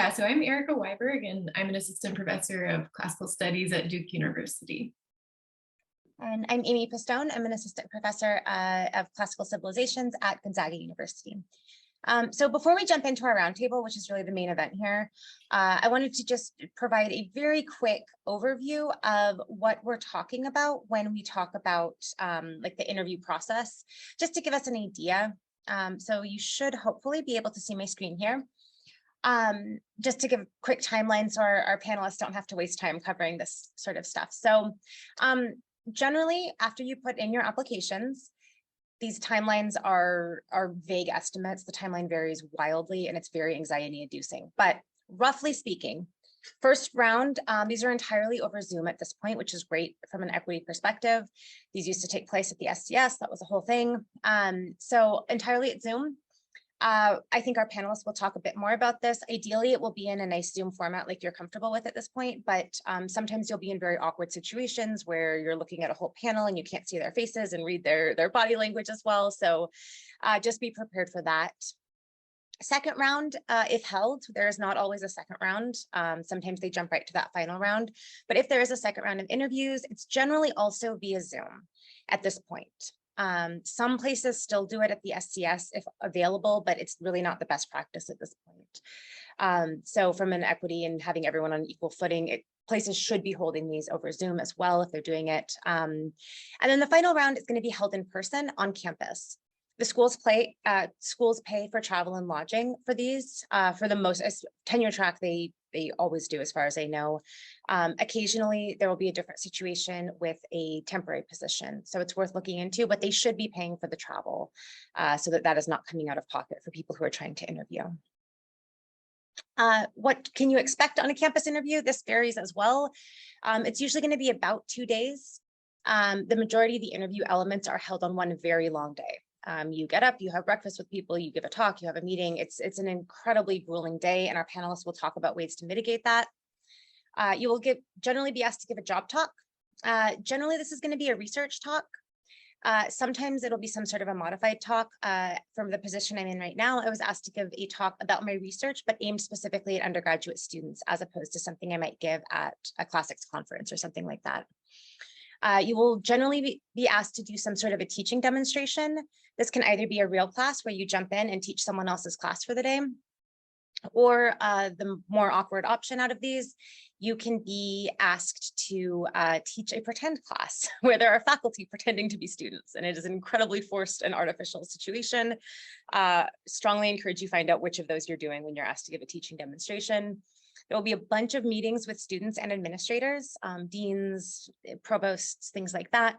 Yeah, so I'm Erica Weiberg, and I'm an assistant professor of classical studies at Duke University. And I'm Amy Pistone. I'm an assistant professor of classical civilizations at Gonzaga University. So before we jump into our roundtable, which is really the main event here, I wanted to just provide a very quick overview of what we're talking about when we talk about like the interview process, just to give us an idea. So you should hopefully be able to see my screen here. Just to give a quick timeline so our panelists don't have to waste time covering this sort of stuff. So generally, after you put in your applications, these timelines are vague estimates. The timeline varies wildly and it's very anxiety inducing. But roughly speaking, first round, these are entirely over Zoom at this point, which is great from an equity perspective. These used to take place at the SCS. That was the whole thing. So entirely at Zoom. I think our panelists will talk a bit more about this. Ideally, it will be in a nice Zoom format like you're comfortable with at this point, but sometimes you'll be in very awkward situations where you're looking at a whole panel and you can't see their faces and read their body language as well. So just be prepared for that. Second round, if held, there is not always a second round. Sometimes they jump right to that final round. But if there is a second round of interviews, it's generally also via Zoom at this point. Some places still do it at the SCS if available, but it's really not the best practice at this point. So from an equity and having everyone on equal footing, places should be holding these over Zoom as well if they're doing it. And then the final round is going to be held in person on campus. The schools pay for travel and lodging for these. For the most tenure track, they always do, as far as I know. Occasionally, there will be a different situation with a temporary position, so it's worth looking into. But they should be paying for the travel, so that is not coming out of pocket for people who are trying to interview. What can you expect on a campus interview? This varies as well. It's usually going to be about 2 days. The majority of the interview elements are held on one very long day. You get up, you have breakfast with people, you give a talk, you have a meeting. It's an incredibly grueling day, and our panelists will talk about ways to mitigate that. You will generally be asked to give a job talk. Generally, this is going to be a research talk. Sometimes it'll be some sort of a modified talk. From the position I'm in right now, I was asked to give a talk about my research, but aimed specifically at undergraduate students, as opposed to something I might give at a classics conference or something like that. You will generally be asked to do some sort of a teaching demonstration. This can either be a real class where you jump in and teach someone else's class for the day, or the more awkward option out of these, you can be asked to teach a pretend class where there are faculty pretending to be students, and it is an incredibly forced and artificial situation. Strongly encourage you find out which of those you're doing when you're asked to give a teaching demonstration. There will be a bunch of meetings with students and administrators, deans, provosts, things like that.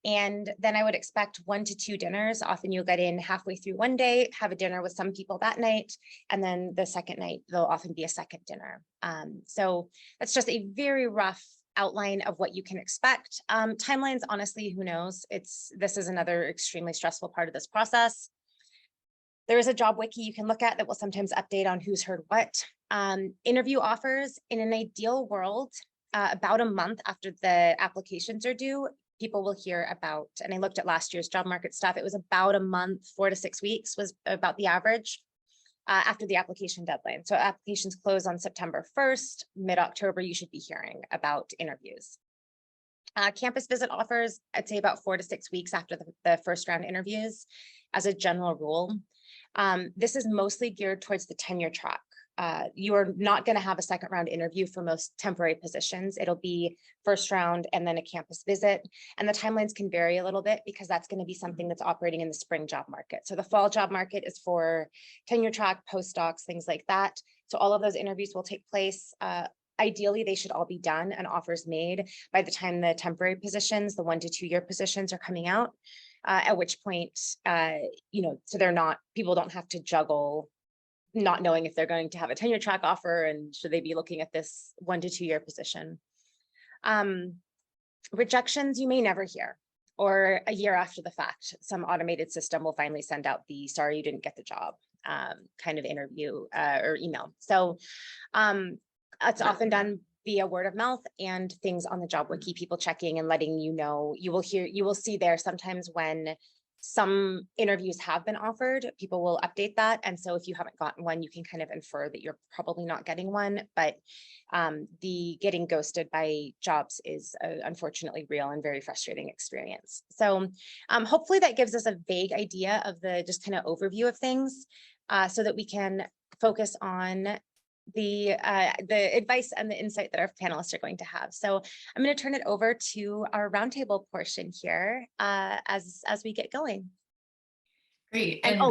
And then I would expect 1 to 2 dinners. Often you'll get in halfway through one day, have a dinner with some people that night, and then the second night, there'll often be a second dinner. So that's just a very rough outline of what you can expect. Timelines, honestly, who knows? This is another extremely stressful part of this process. There is a job wiki you can look at that will sometimes update on who's heard what. Interview offers, in an ideal world, about a month after the applications are due, people will hear about, and I looked at last year's job market stuff, it was about a month, 4 to 6 weeks was about the average after the application deadline. So applications close on September 1st, mid-October, you should be hearing about interviews. Campus visit offers, I'd say about 4 to 6 weeks after the first round interviews as a general rule. This is mostly geared towards the tenure track. You are not going to have a second round interview for most temporary positions. It'll be first round and then a campus visit. And the timelines can vary a little bit because that's going to be something that's operating in the spring job market. So the fall job market is for tenure track, postdocs, things like that. So all of those interviews will take place. Ideally, they should all be done and offers made by the time the temporary positions, the 1 to 2 year positions, are coming out. At which point, so people don't have to juggle not knowing if they're going to have a tenure track offer and should they be looking at this 1 to 2 year position. Rejections you may never hear, or a year after the fact, some automated system will finally send out the sorry you didn't get the job kind of interview or email. So it's often done via word of mouth and things on the job wiki, people checking and letting you know. You will see there sometimes when some interviews have been offered. People will update that. And so if you haven't gotten one, you can kind of infer that you're probably not getting one. But the getting ghosted by jobs is unfortunately real and very frustrating experience. So hopefully that gives us a vague idea of the just kind of overview of things so that we can focus on the advice and the insight that our panelists are going to have. So I'm going to turn it over to our roundtable portion here as we get going. Great. And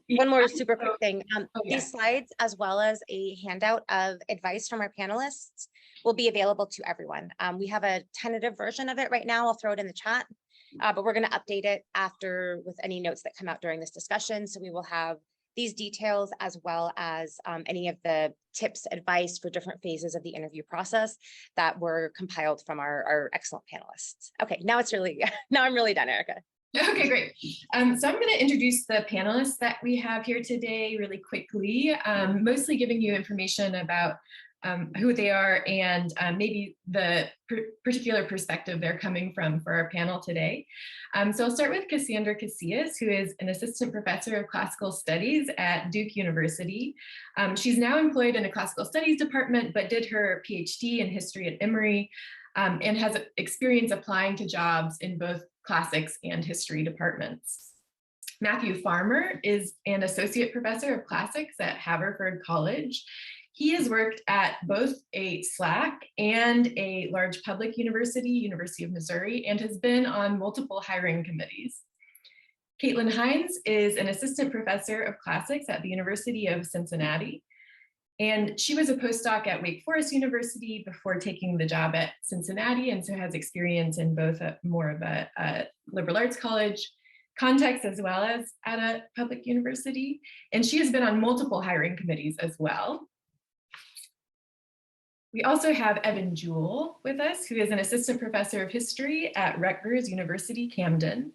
one more super quick thing. These slides, as well as a handout of advice from our panelists, will be available to everyone. We have a tentative version of it right now. I'll throw it in the chat, but we're going to update it after with any notes that come out during this discussion. So we will have these details as well as any of the tips, advice for different phases of the interview process that were compiled from our excellent panelists. Okay, now I'm really done, Erica. Okay, great. So I'm going to introduce the panelists that we have here today really quickly, mostly giving you information about who they are and maybe the particular perspective they're coming from for our panel today. So I'll start with Cassandra Casillas, who is an assistant professor of classical studies at Duke University. She's now employed in a classical studies department, but did her PhD in history at Emory and has experience applying to jobs in both classics and history departments. Matthew Farmer is an associate professor of classics at Haverford College. He has worked at both a SLAC and a large public university, University of Missouri, and has been on multiple hiring committees. Caitlin Hines is an assistant professor of classics at the University of Cincinnati. And she was a postdoc at Wake Forest University before taking the job at Cincinnati, and so has experience in both more of a liberal arts college context as well as at a public university. And she has been on multiple hiring committees as well. We also have Evan Jewell with us, who is an assistant professor of history at Rutgers University, Camden,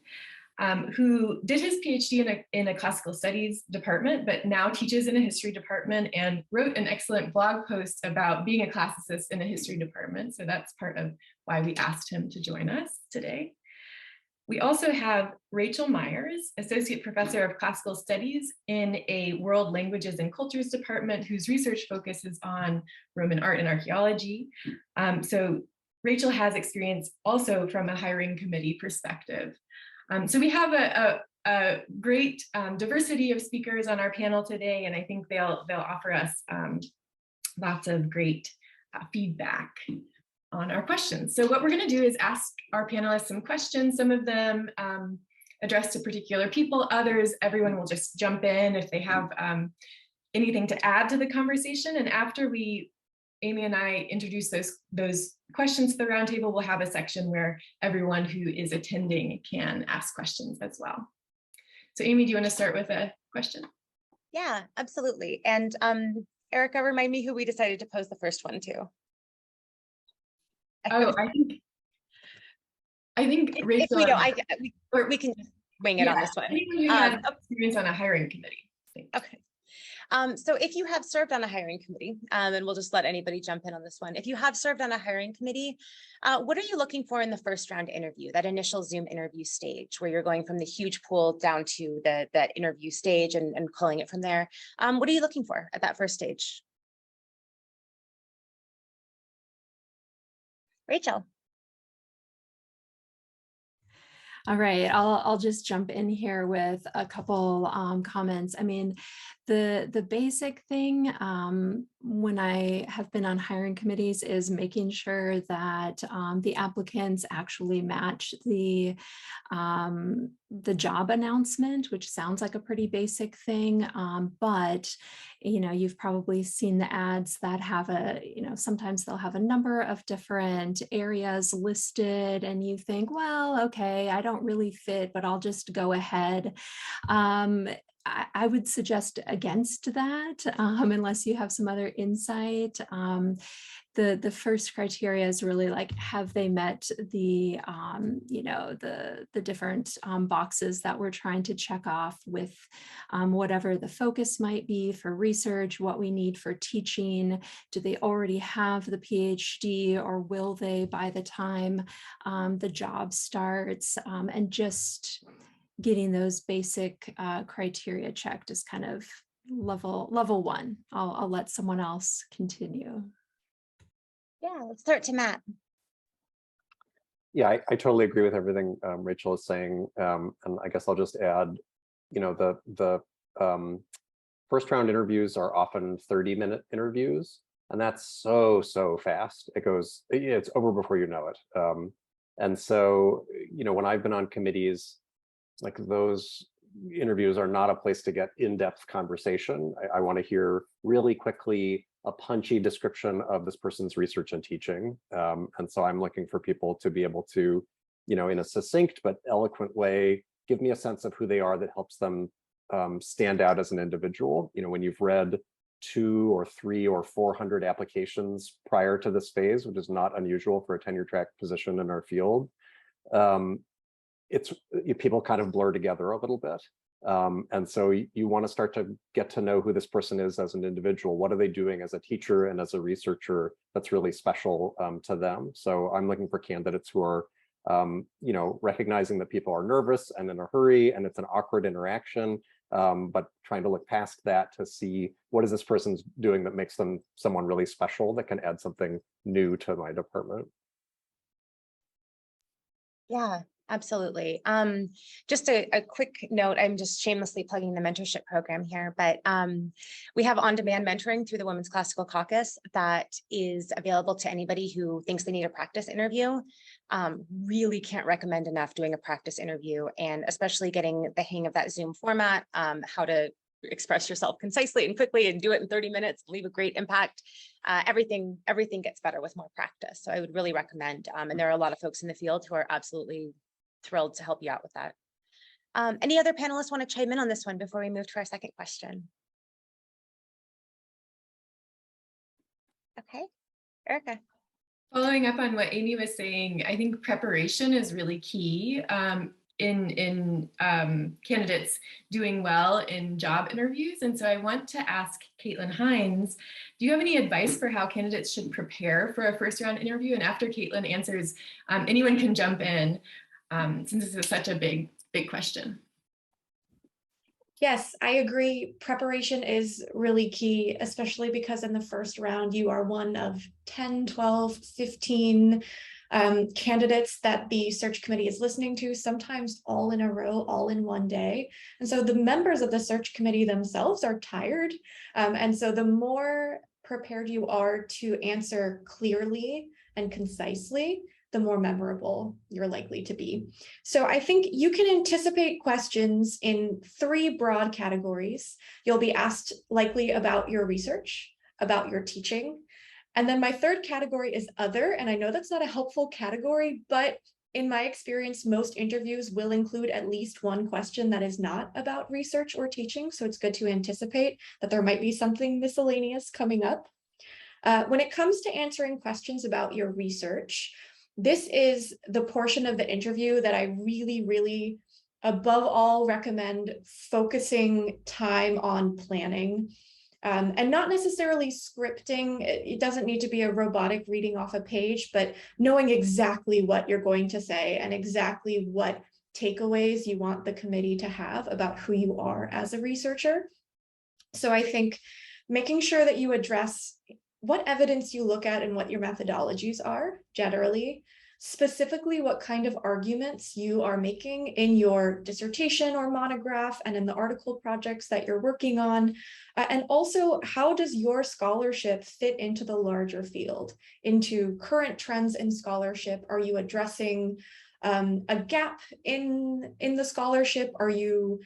who did his PhD in a classical studies department, but now teaches in a history department and wrote an excellent blog post about being a classicist in a history department. So that's part of why we asked him to join us today. We also have Rachel Myers, Associate Professor of Classical Studies in a World Languages and Cultures department, whose research focuses on Roman art and archaeology. So Rachel has experience also from a hiring committee perspective. So we have a great diversity of speakers on our panel today, and I think they'll offer us lots of great feedback on our questions. So what we're going to do is ask our panelists some questions, some of them addressed to particular people, others, everyone will just jump in if they have anything to add to the conversation. And after Amy and I introduce those questions to the roundtable, we'll have a section where everyone who is attending can ask questions as well. So Amy, do you want to start with a question? Yeah, absolutely. And Erica, remind me who we decided to pose the first one to. I think Rachel. We can just wing it on this one. Anyone who has experience on a hiring committee. Okay. So if you have served on a hiring committee, and we'll just let anybody jump in on this one. If you have served on a hiring committee, what are you looking for in the first round interview, that initial Zoom interview stage, where you're going from the huge pool down to that interview stage and pulling it from there? What are you looking for at that first stage? Rachel. All right, I'll just jump in here with a couple comments. I mean, the basic thing when I have been on hiring committees is making sure that the applicants actually match the job announcement, which sounds like a pretty basic thing, but you've probably seen the ads that have sometimes they'll have a number of different areas listed, and you think, well, okay, I don't really fit, but I'll just go ahead. I would suggest against that, unless you have some other insight. The first criteria is really like, have they met the different boxes that we're trying to check off with whatever the focus might be for research, what we need for teaching. Do they already have the PhD, or will they by the time the job starts? And just getting those basic criteria checked is kind of level one. I'll let someone else continue. Yeah, let's start to Matt. Yeah, I totally agree with everything Rachel is saying, and I guess I'll just add, the first round interviews are often 30-minute interviews, and that's so fast. It's over before you know it. And so, when I've been on committees, like, those interviews are not a place to get in-depth conversation. I want to hear really quickly a punchy description of this person's research and teaching. And so I'm looking for people to be able to, in a succinct but eloquent way, give me a sense of who they are that helps them stand out as an individual. When you've read 200 or 300 or 400 applications prior to this phase, which is not unusual for a tenure track position in our field, people kind of blur together a little bit. And so you want to start to get to know who this person is as an individual. What are they doing as a teacher and as a researcher that's really special to them? So I'm looking for candidates who are, recognizing that people are nervous and in a hurry and it's an awkward interaction, but trying to look past that to see what is this person's doing that makes them someone really special that can add something new to my department. Yeah, absolutely. Just a quick note, I'm just shamelessly plugging the mentorship program here, but we have on-demand mentoring through the Women's Classical Caucus that is available to anybody who thinks they need a practice interview. Really can't recommend enough doing a practice interview, and especially getting the hang of that Zoom format, how to express yourself concisely and quickly and do it in 30 minutes, leave a great impact. Everything gets better with more practice. So I would really recommend, and there are a lot of folks in the field who are absolutely thrilled to help you out with that. Any other panelists want to chime in on this one before we move to our second question? Okay, Erica. Following up on what Amy was saying, I think preparation is really key in candidates doing well in job interviews. And so I want to ask Caitlin Hines, do you have any advice for how candidates should prepare for a first round interview? And after Caitlin answers, anyone can jump in, since this is such a big question. Yes, I agree. Preparation is really key, especially because in the first round, you are one of 10, 12, 15 candidates that the search committee is listening to, sometimes all in a row, all in one day. And so the members of the search committee themselves are tired. And so the more prepared you are to answer clearly and concisely, the more memorable you're likely to be. So I think you can anticipate questions in 3 broad categories. You'll be asked likely about your research, about your teaching. And then my third category is other. And I know that's not a helpful category, but in my experience, most interviews will include at least one question that is not about research or teaching. So it's good to anticipate that there might be something miscellaneous coming up. When it comes to answering questions about your research, this is the portion of the interview that I really, above all, recommend focusing time on planning. And not necessarily scripting. It doesn't need to be a robotic reading off a page, but knowing exactly what you're going to say and exactly what takeaways you want the committee to have about who you are as a researcher. So I think making sure that you address what evidence you look at and what your methodologies are generally, specifically what kind of arguments you are making in your dissertation or monograph and in the article projects that you're working on. And also, how does your scholarship fit into the larger field, into current trends in scholarship? Are you addressing a gap in the scholarship? Are you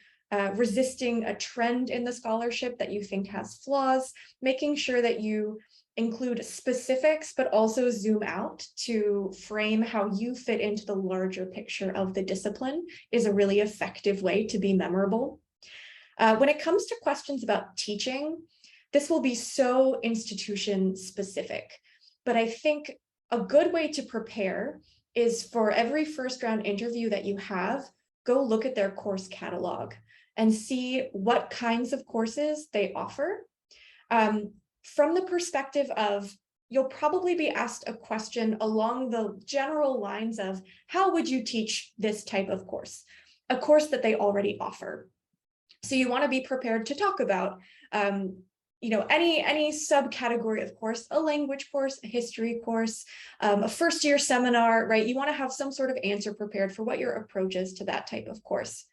resisting a trend in the scholarship that you think has flaws? Making sure that you include specifics, but also zoom out to frame how you fit into the larger picture of the discipline is a really effective way to be memorable. When it comes to questions about teaching, this will be so institution specific, but I think a good way to prepare is for every first round interview that you have, go look at their course catalog and see what kinds of courses they offer. From the perspective of, you'll probably be asked a question along the general lines of, how would you teach this type of course? a course that they already offer. So you want to be prepared to talk about any subcategory of course, a language course, a history course, a first-year seminar, right? You want to have some sort of answer prepared for what your approach is to that type of course.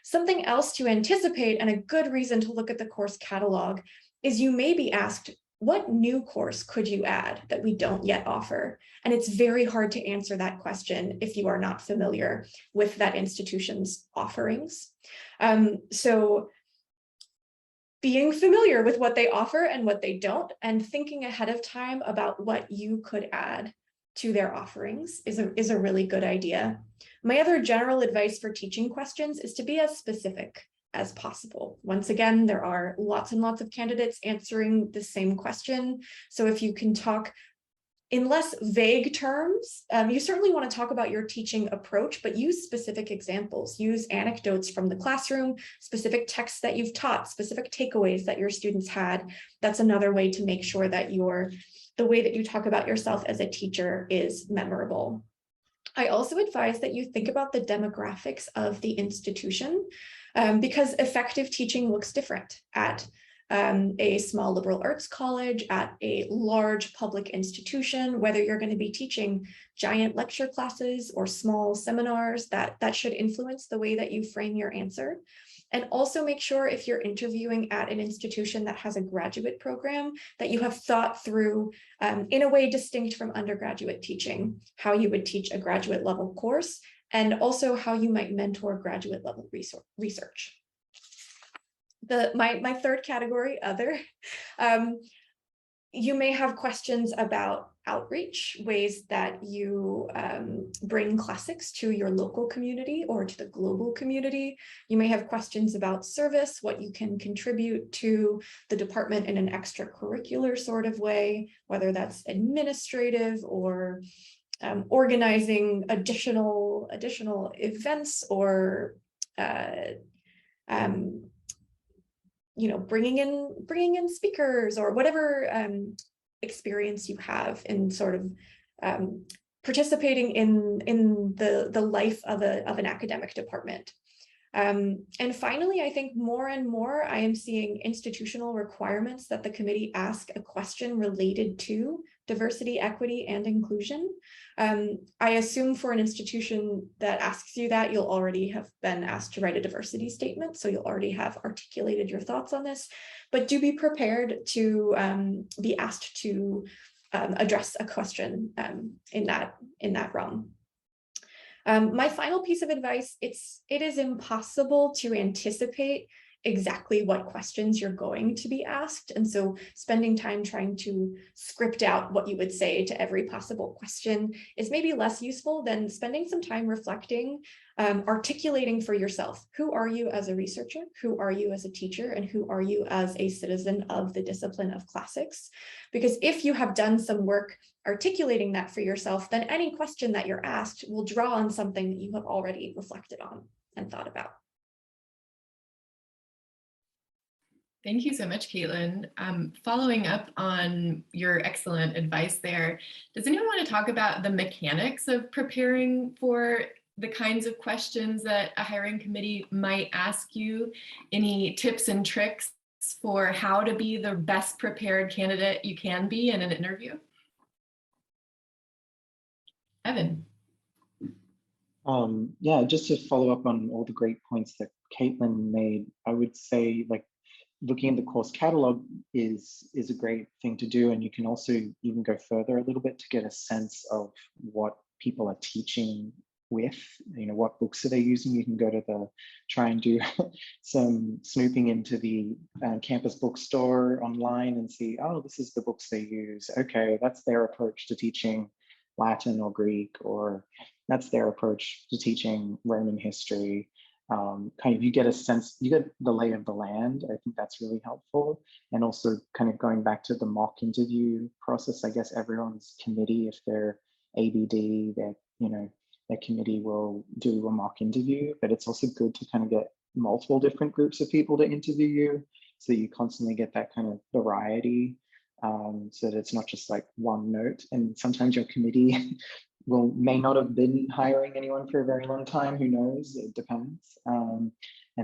Something else to anticipate, and a good reason to look at the course catalog, is you may be asked, what new course could you add that we don't yet offer? And it's very hard to answer that question if you are not familiar with that institution's offerings. So being familiar with what they offer and what they don't, and thinking ahead of time about what you could add to their offerings is a really good idea. My other general advice for teaching questions is to be as specific as possible. Once again, there are lots and lots of candidates answering the same question. So if you can talk in less vague terms, you certainly want to talk about your teaching approach, but use specific examples, use anecdotes from the classroom, specific texts that you've taught, specific takeaways that your students had. That's another way to make sure that the way that you talk about yourself as a teacher is memorable. I also advise that you think about the demographics of the institution, because effective teaching looks different at a small liberal arts college, at a large public institution, whether you're going to be teaching giant lecture classes or small seminars, that should influence the way that you frame your answer. And also make sure if you're interviewing at an institution that has a graduate program, that you have thought through in a way distinct from undergraduate teaching, how you would teach a graduate level course, and also how you might mentor graduate level research. My third category, other, you may have questions about outreach, ways that you bring classics to your local community or to the global community. You may have questions about service, what you can contribute to the department in an extracurricular sort of way, whether that's administrative or organizing additional events, or bringing in speakers, or whatever experience you have in sort of participating in the life of an academic department. And finally, I think more and more I am seeing institutional requirements that the committee ask a question related to diversity, equity, and inclusion. I assume for an institution that asks you that, you'll already have been asked to write a diversity statement, so you'll already have articulated your thoughts on this, but do be prepared to be asked to address a question in that realm. My final piece of advice, it is impossible to anticipate exactly what questions you're going to be asked. And so spending time trying to script out what you would say to every possible question is maybe less useful than spending some time reflecting, articulating for yourself, who are you as a researcher, who are you as a teacher, and who are you as a citizen of the discipline of classics? Because if you have done some work articulating that for yourself, then any question that you're asked will draw on something that you have already reflected on and thought about. Thank you so much, Caitlin. Following up on your excellent advice there, does anyone want to talk about the mechanics of preparing for the kinds of questions that a hiring committee might ask you? Any tips and tricks for how to be the best prepared candidate you can be in an interview? Evan. Yeah, just to follow up on all the great points that Caitlin made, I would say, like, looking at the course catalog is a great thing to do, and you can also even go further a little bit to get a sense of what people are teaching with, what books are they using. You can go to try and do some snooping into the campus bookstore online and see, oh, this is the books they use. Okay, that's their approach to teaching Latin or Greek, or that's their approach to teaching Roman history. Kind of, you get a sense, you get the lay of the land. I think that's really helpful. And also kind of going back to the mock interview process, I guess everyone's committee, if they're ABD, their committee will do a mock interview, but it's also good to kind of get multiple different groups of people to interview you, so that you constantly get that kind of variety, so that it's not just like one note. And sometimes your committee may not have been hiring anyone for a very long time. Who knows? It depends. And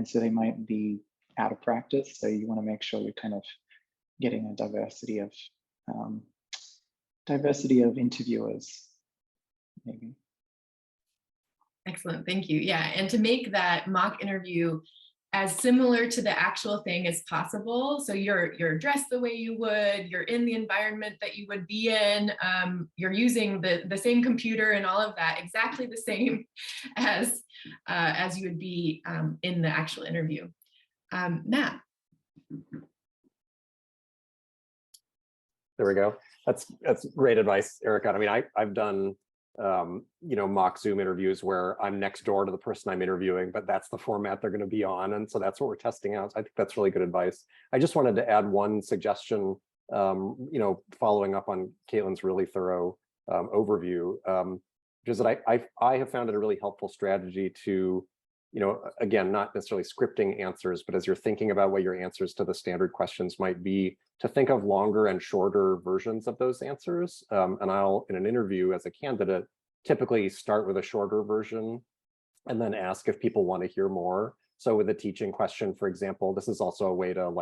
so they might be out of practice. So you want to make sure you're kind of getting a diversity of interviewers, maybe. Excellent, thank you. Yeah, and to make that mock interview as similar to the actual thing as possible. So you're dressed the way you would, you're in the environment that you would be in, you're using the same computer and all of that, exactly the same as you would be in the actual interview. Matt. There we go. That's great advice, Erica. I mean, I've done mock Zoom interviews where I'm next door to the person I'm interviewing, but that's the format they're going to be on, and so that's what we're testing out. So I think that's really good advice. I just wanted to add one suggestion, following up on Caitlin's really thorough overview, which is that I have found it a really helpful strategy to, again, not necessarily scripting answers, but as you're thinking about what your answers to the standard questions might be, to think of longer and shorter versions of those answers. And I'll, in an interview as a candidate, typically start with a shorter version and then ask if people want to hear more. So with a teaching question, for example, this is also a way to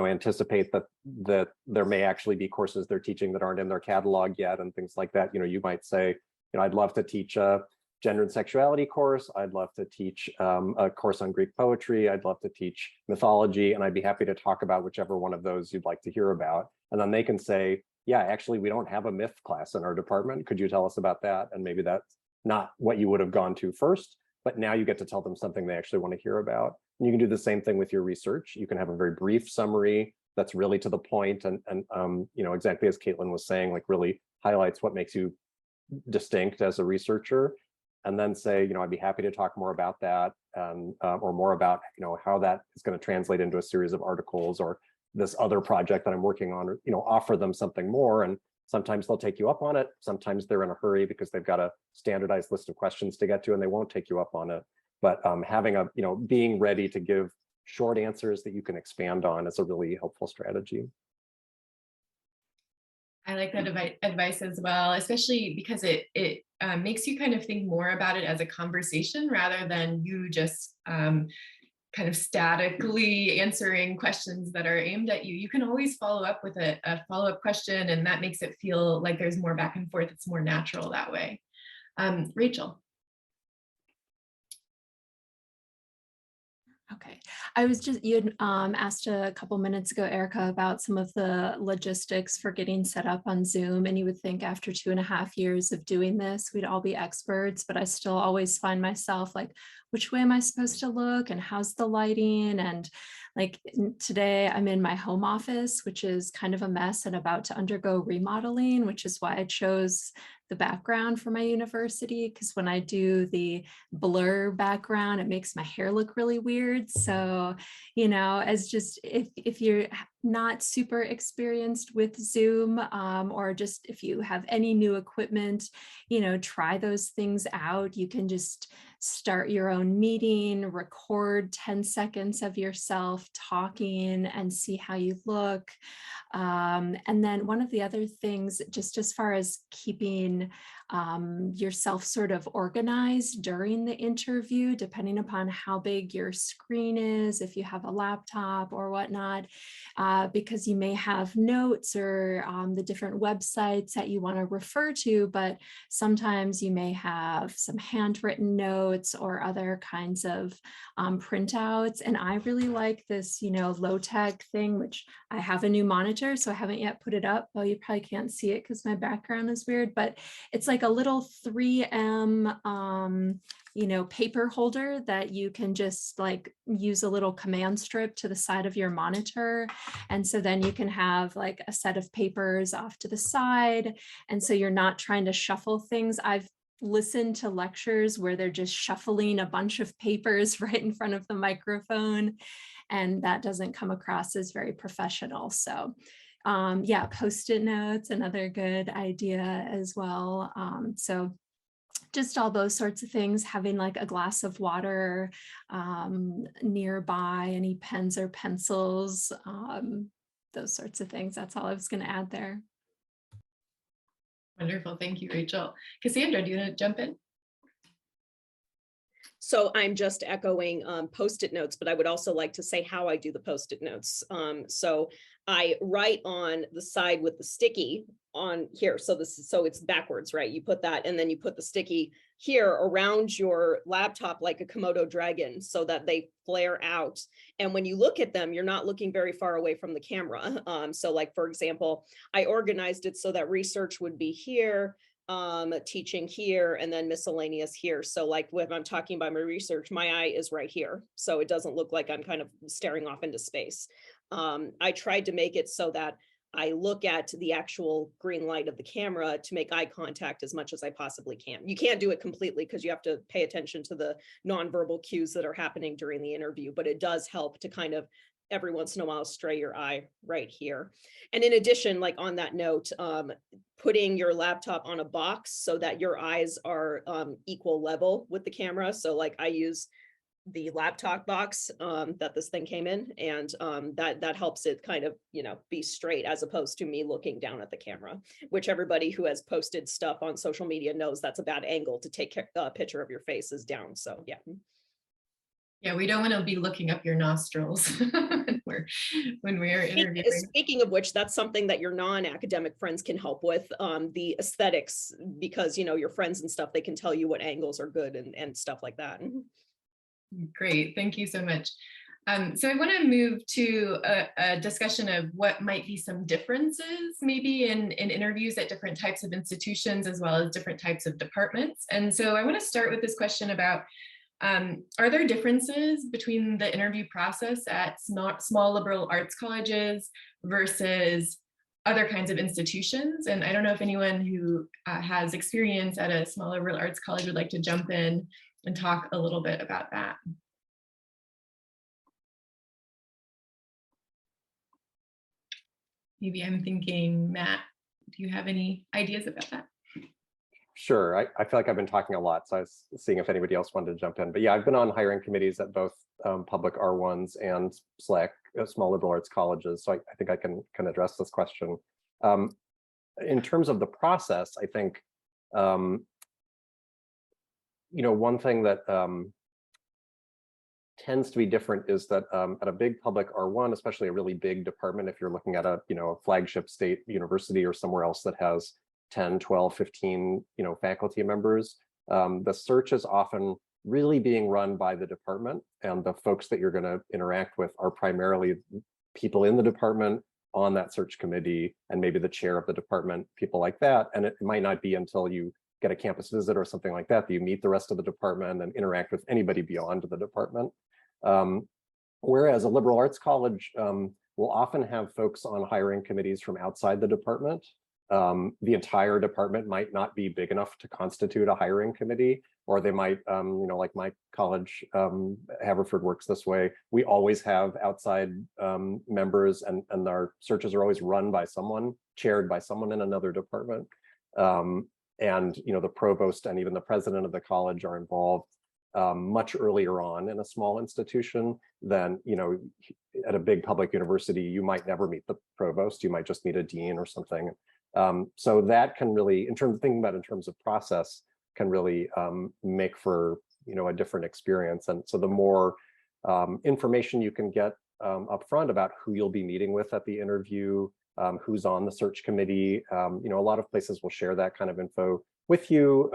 anticipate that there may actually be courses they're teaching that aren't in their catalog yet and things like that. You might say, I'd love to teach a gender and sexuality course. I'd love to teach a course on Greek poetry. I'd love to teach mythology, and I'd be happy to talk about whichever one of those you'd like to hear about. And then they can say, yeah, actually, we don't have a myth class in our department. Could you tell us about that? And maybe that's not what you would have gone to first, but now you get to tell them something they actually want to hear about. And you can do the same thing with your research. You can have a very brief summary that's really to the point and exactly as Caitlin was saying, really highlights what makes you distinct as a researcher. And then say, I'd be happy to talk more about that, or more about, how that is going to translate into a series of articles or this other project that I'm working on, or, offer them something more. And sometimes they'll take you up on it. Sometimes they're in a hurry because they've got a standardized list of questions to get to and they won't take you up on it. But having being ready to give short answers that you can expand on is a really helpful strategy. I like that advice as well, especially because it makes you kind of think more about it as a conversation rather than you just kind of statically answering questions that are aimed at you. You can always follow up with a follow-up question, and that makes it feel like there's more back and forth. It's more natural that way. Rachel. Okay, I was just, you had asked a couple minutes ago, Erica, about some of the logistics for getting set up on Zoom, and you would think after 2.5 years of doing this, we'd all be experts, but I still always find myself like, which way am I supposed to look and how's the lighting? And today I'm in my home office, which is kind of a mess and about to undergo remodeling, which is why I chose the background for my university, because when I do the blur background, it makes my hair look really weird. So, as just if you're not super experienced with Zoom, or just if you have any new equipment, try those things out. You can just start your own meeting, record 10 seconds of yourself talking and see how you look. And then one of the other things, just as far as keeping yourself sort of organized during the interview, depending upon how big your screen is, if you have a laptop or whatnot, because you may have notes or the different websites that you want to refer to, but sometimes you may have some handwritten notes or other kinds of printouts. And I really like this, low-tech thing, which I have a new monitor, so I haven't yet put it up. Well, you probably can't see it because my background is weird, but it's like a little 3M paper holder that you can just use a little command strip to the side of your monitor. And so then you can have a set of papers off to the side. And so you're not trying to shuffle things. I've listened to lectures where they're just shuffling a bunch of papers right in front of the microphone, and that doesn't come across as very professional. So yeah, Postit Notes, another good idea as well. So just all those sorts of things, having a glass of water nearby, any pens or pencils, those sorts of things. That's all I was going to add there. Wonderful. Thank you, Rachel. Cassandra, do you want to jump in? So I'm just echoing Post-it notes, but I would also like to say how I do the Post-it notes. So I write on the side with the sticky on here. So it's backwards, right? You put that and then you put the sticky here around your laptop like a Komodo dragon so that they flare out. And when you look at them, you're not looking very far away from the camera. So like, for example, I organized it so that research would be here, teaching here, and then miscellaneous here. So like when I'm talking about my research, my eye is right here. So it doesn't look like I'm kind of staring off into space. I tried to make it so that I look at the actual green light of the camera to make eye contact as much as I possibly can. You can't do it completely because you have to pay attention to the nonverbal cues that are happening during the interview, but it does help to kind of every once in a while stray your eye right here. And in addition, like on that note, putting your laptop on a box so that your eyes are equal level with the camera. So like I use the laptop box that this thing came in, and that helps it kind of, you know, be straight as opposed to me looking down at the camera, which everybody who has posted stuff on social media knows that's a bad angle to take a picture of your face is down. So yeah. Yeah, we don't want to be looking up your nostrils when we're interviewing. Speaking of which, that's something that your non-academic friends can help with, the aesthetics, because, you know, your friends and stuff, they can tell you what angles are good and stuff like that. Great, thank you so much. So I want to move to a discussion of what might be some differences maybe in interviews at different types of institutions as well as different types of departments. And so I want to start with this question about, are there differences between the interview process at small liberal arts colleges versus other kinds of institutions? And I don't know if anyone who has experience at a small liberal arts college would like to jump in and talk a little bit about that. Maybe I'm thinking, Matt, do you have any ideas about that? Sure, I feel like I've been talking a lot, so I was seeing if anybody else wanted to jump in. But yeah, I've been on hiring committees at both public R1s and SLAC, small liberal arts colleges, so I think I can address this question. In terms of the process, I think, you know, one thing that tends to be different is that at a big public R1, especially a really big department, if you're looking at a, you know, a flagship state university or somewhere else that has 10, 12, 15, you know, faculty members, the search is often really being run by the department, and the folks that you're going to interact with are primarily people in the department on that search committee, and maybe the chair of the department, people like that. And it might not be until you get a campus visit or something like that that you meet the rest of the department and interact with anybody beyond the department. Whereas a liberal arts college will often have folks on hiring committees from outside the department. The entire department might not be big enough to constitute a hiring committee, or they might, you know, like my college, Haverford works this way. We always have outside members, and our searches are always run by someone, chaired by someone in another department. And, you know, the provost and even the president of the college are involved much earlier on in a small institution than, you know, at a big public university, you might never meet the provost, you might just meet a dean or something. So that can really, in terms of thinking about in terms of process, can really make for, you know, a different experience. And so the more information you can get upfront about who you'll be meeting with at the interview, who's on the search committee, you know, a lot of places will share that kind of info with you,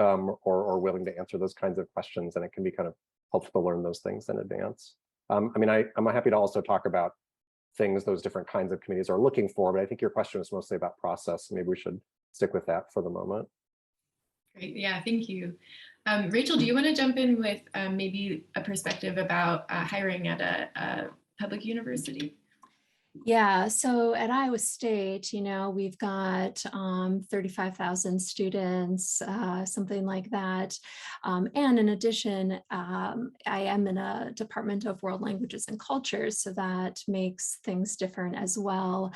or willing to answer those kinds of questions, and it can be kind of helpful to learn those things in advance. I mean, I'm happy to also talk about things those different kinds of committees are looking for, but I think your question is mostly about process. Maybe we should stick with that for the moment. Great, yeah, thank you. Rachel, do you want to jump in with maybe a perspective about hiring at a public university? Yeah, so at Iowa State, you know, we've got 35,000 students, something like that. And in addition, I am in a Department of World Languages and Cultures, so that makes things different as well.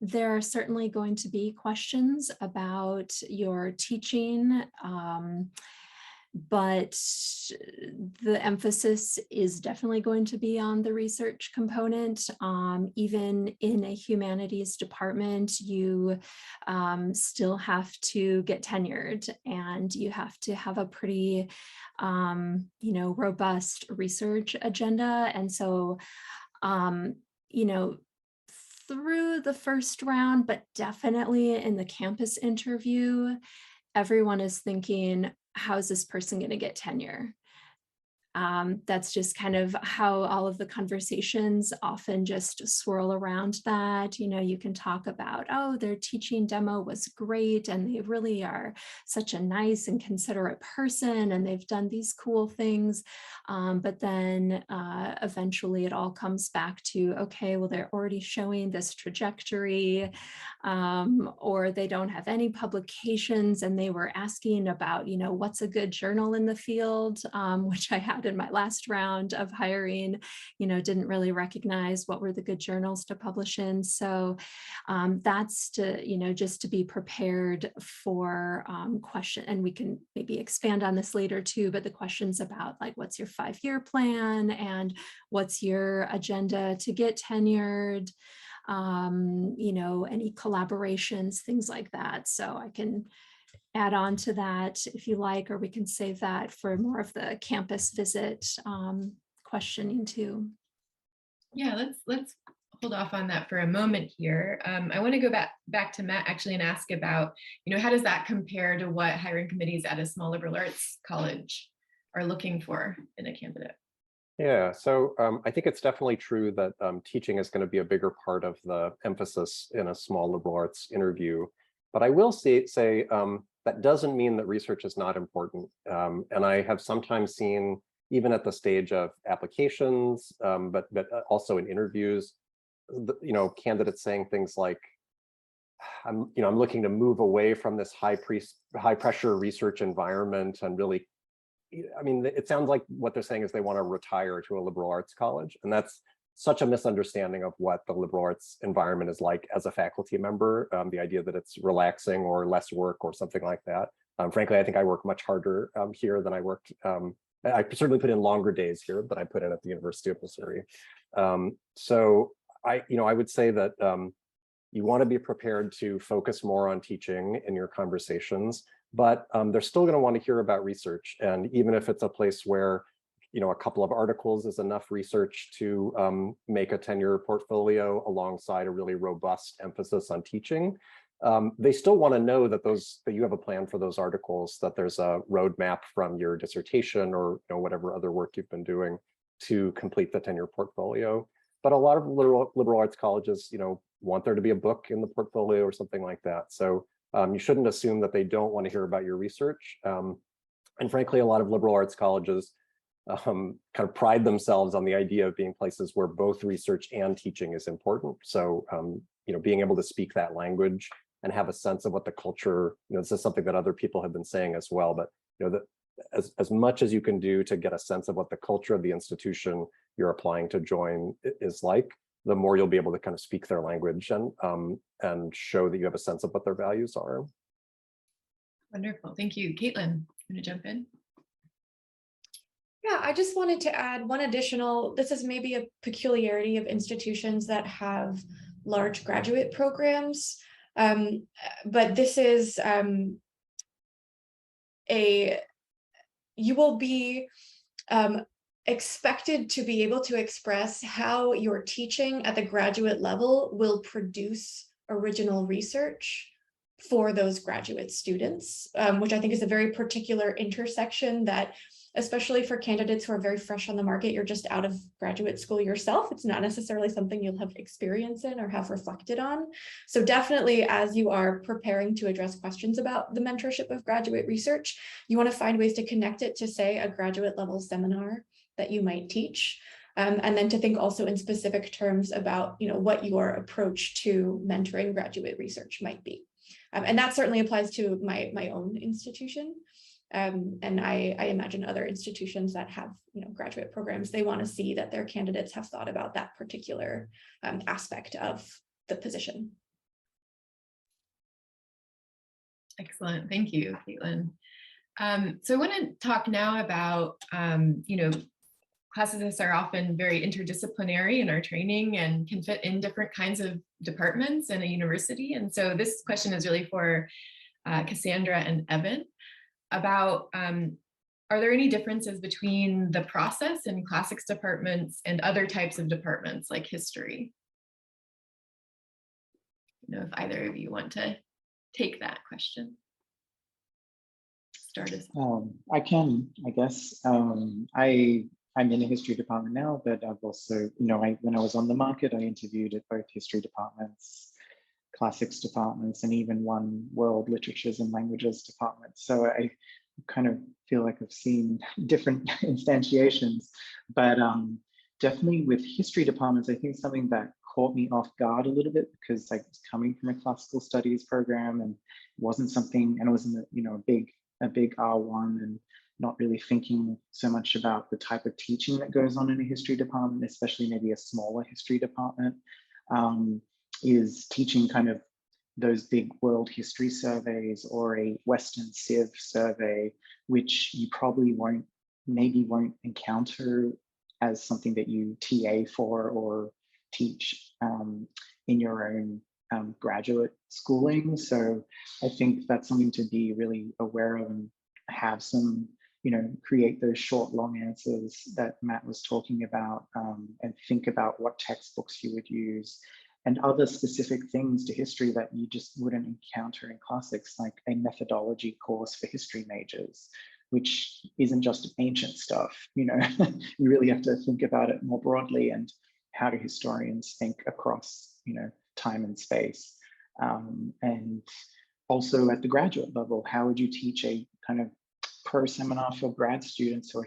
There are certainly going to be questions about your teaching, but the emphasis is definitely going to be on the research component. Even in a humanities department, you still have to get tenured, and you have to have a pretty, robust research agenda. And so, through the first round, but definitely in the campus interview, everyone is thinking, how's this person going to get tenure? That's just kind of how all of the conversations often just swirl around that. You can talk about, oh, their teaching demo was great, and they really are such a nice and considerate person, and they've done these cool things. But then eventually it all comes back to, okay, well, they're already showing this trajectory, or they don't have any publications, and they were asking about, what's a good journal in the field, which I had in my last round of hiring, didn't really recognize what were the good journals to publish in. So that's to, just to be prepared for question, and we can maybe expand on this later too, but the questions about like, what's your 5-year plan and what's your agenda to get tenured, any collaborations, things like that. So I can add on to that if you like, or we can save that for more of the campus visit questioning too. Yeah, let's hold off on that for a moment here. I want to go back to Matt actually and ask about, how does that compare to what hiring committees at a small liberal arts college are looking for in a candidate? Yeah, so I think it's definitely true that teaching is going to be a bigger part of the emphasis in a small liberal arts interview. But I will say that doesn't mean that research is not important. And I have sometimes seen, even at the stage of applications, but also in interviews, candidates saying things like, I'm looking to move away from this high pressure research environment, and really, it sounds like what they're saying is they want to retire to a liberal arts college. And that's such a misunderstanding of what the liberal arts environment is like as a faculty member, the idea that it's relaxing or less work or something like that. Frankly, I think I work much harder here than I worked. I certainly put in longer days here than I put in at the University of Missouri. So I would say that you want to be prepared to focus more on teaching in your conversations, but they're still going to want to hear about research. And even if it's a place where a couple of articles is enough research to make a tenure portfolio alongside a really robust emphasis on teaching, they still want to know that you have a plan for those articles, that there's a roadmap from your dissertation or whatever other work you've been doing to complete the tenure portfolio. But a lot of liberal arts colleges, want there to be a book in the portfolio or something like that. So you shouldn't assume that they don't want to hear about your research. And frankly, a lot of liberal arts colleges kind of pride themselves on the idea of being places where both research and teaching is important. So, being able to speak that language and have a sense of what the culture, this is something that other people have been saying as well, but as much as you can do to get a sense of what the culture of the institution you're applying to join is like, the more you'll be able to kind of speak their language and show that you have a sense of what their values are. Wonderful, thank you. Caitlin, you want to jump in? Yeah, I just wanted to add one additional, this is maybe a peculiarity of institutions that have large graduate programs, but this is you will be expected to be able to express how your teaching at the graduate level will produce original research for those graduate students, which I think is a very particular intersection that, especially for candidates who are very fresh on the market, you're just out of graduate school yourself. It's not necessarily something you'll have experience in or have reflected on. So definitely, as you are preparing to address questions about the mentorship of graduate research, you want to find ways to connect it to, say, a graduate level seminar that you might teach. And then to think also in specific terms about, what your approach to mentoring graduate research might be. And that certainly applies to my own institution. And I imagine other institutions that have, graduate programs, they want to see that their candidates have thought about that particular aspect of the position. Excellent, thank you, Caitlin. So I want to talk now about, classes are often very interdisciplinary in our training and can fit in different kinds of departments in a university. And so this question is really for Cassandra and Evan about, are there any differences between the process in classics departments and other types of departments like history? I don't know if either of you want to take that question. Start us. I can, I guess. I'm in a history department now, but I've also, when I was on the market, I interviewed at both history departments, classics departments, and even one world literatures and languages department. So I kind of feel like I've seen different instantiations, but definitely with history departments, I think something that caught me off guard a little bit, because I was coming from a classical studies program and it wasn't something, and it was in a big R1, and not really thinking so much about the type of teaching that goes on in a history department, especially maybe a smaller history department, is teaching kind of those big world history surveys or a Western Civ survey, which you probably won't encounter as something that you TA for or teach in your own graduate schooling. So I think that's something to be really aware of, and have some, create those short, long answers that Matt was talking about, and think about what textbooks you would use and other specific things to history that you just wouldn't encounter in classics, like a methodology course for history majors, which isn't just ancient stuff. You really have to think about it more broadly, and how do historians think across, time and space. And also at the graduate level, how would you teach a kind of pro seminar for grad students, or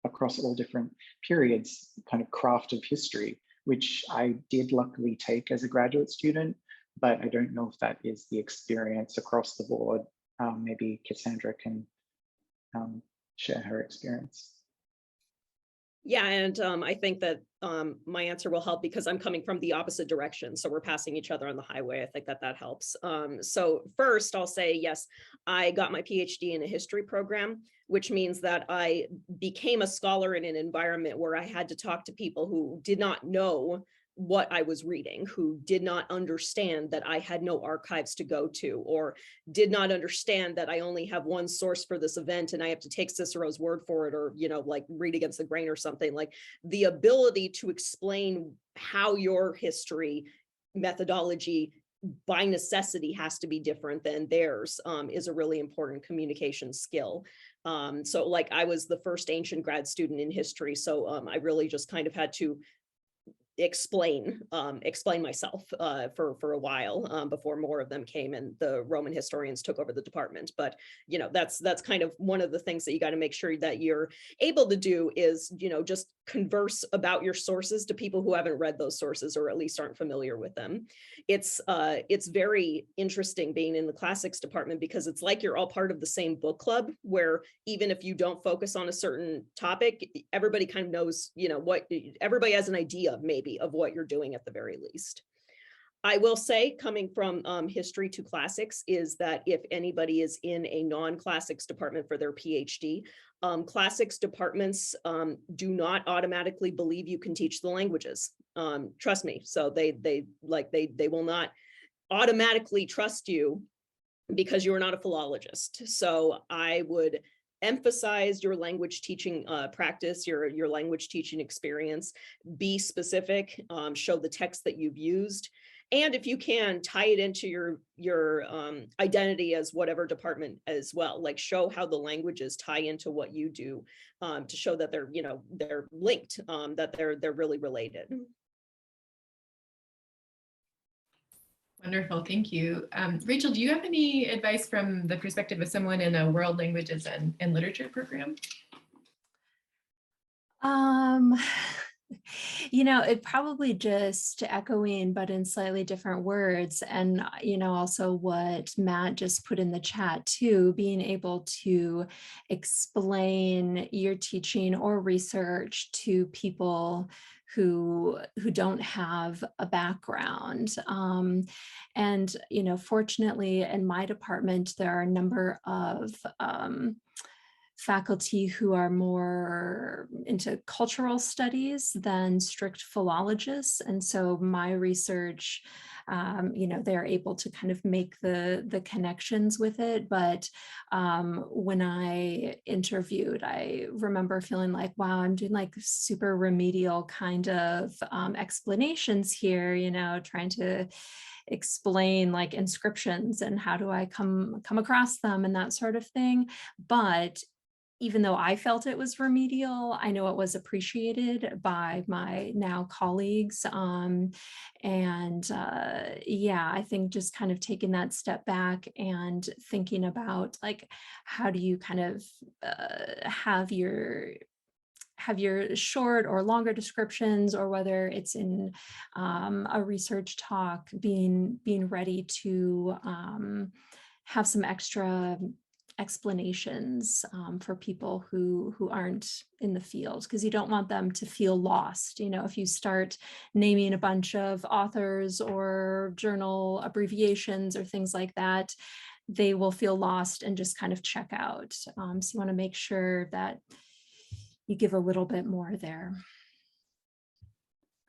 across all different periods, kind of craft of history, which I did luckily take as a graduate student, but I don't know if that is the experience across the board. Maybe Cassandra can share her experience. Yeah, and I think that my answer will help because I'm coming from the opposite direction. So we're passing each other on the highway. I think that helps. So first, I'll say, yes, I got my PhD in a history program, which means that I became a scholar in an environment where I had to talk to people who did not know what I was reading, who did not understand that I had no archives to go to, or did not understand that I only have one source for this event and I have to take Cicero's word for it, or, like read against the grain or something. Like the ability to explain how your history methodology by necessity has to be different than theirs is a really important communication skill. So like I was the first ancient grad student in history. So I really just kind of had to explain myself for a while before more of them came and the Roman historians took over the department. But that's kind of one of the things that you got to make sure that you're able to do is just converse about your sources to people who haven't read those sources, or at least aren't familiar with them. It's very interesting being in the classics department, because it's like you're all part of the same book club, where even if you don't focus on a certain topic, everybody kind of knows what everybody has an idea maybe of what you're doing at the very least. I will say, coming from history to classics, is that if anybody is in a non-classics department for their PhD, classics departments do not automatically believe you can teach the languages. Trust me. So they will not automatically trust you because you are not a philologist. So I would emphasize your language teaching practice, your language teaching experience, be specific, show the text that you've used. And if you can, tie it into your identity as whatever department as well, like show how the languages tie into what you do to show that they're linked, that they're really related. Wonderful, thank you. Rachel, do you have any advice from the perspective of someone in a world languages and literature program? It probably just echoing, but in slightly different words. And, also what Matt just put in the chat too, being able to explain your teaching or research to people who don't have a background. And, you know, fortunately in my department, there are a number of faculty who are more into cultural studies than strict philologists. And so my research, you know, they're able to kind of make the connections with it. But when I interviewed, I remember feeling like, wow, I'm doing like super remedial kind of explanations here, you know, trying to explain like inscriptions and how do I come across them and that sort of thing. But even though I felt it was remedial, I know it was appreciated by my now colleagues. Yeah, I think just kind of taking that step back and thinking about like, how do you kind of have your short or longer descriptions, or whether it's in a research talk, being ready to have some extra explanations for people who aren't in the field, because you don't want them to feel lost. You know, if you start naming a bunch of authors or journal abbreviations or things like that, they will feel lost and just kind of check out. So you want to make sure that you give a little bit more there.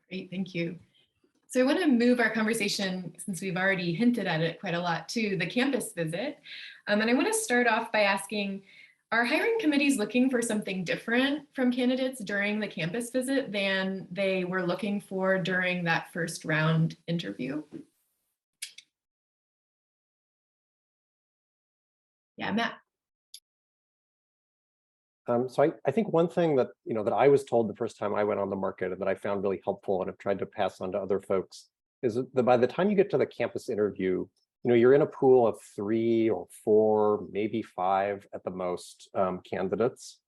Great, thank you. So I want to move our conversation, since we've already hinted at it quite a lot, to the campus visit. And I want to start off by asking, are hiring committees looking for something different from candidates during the campus visit than they were looking for during that first round interview? Yeah, Matt. So I think one thing that, you know, that I was told the first time I went on the market and that I found really helpful and have tried to pass on to other folks is that by the time you get to the campus interview, you know, you're in a pool of 3 or 4, maybe 5 at the most candidates.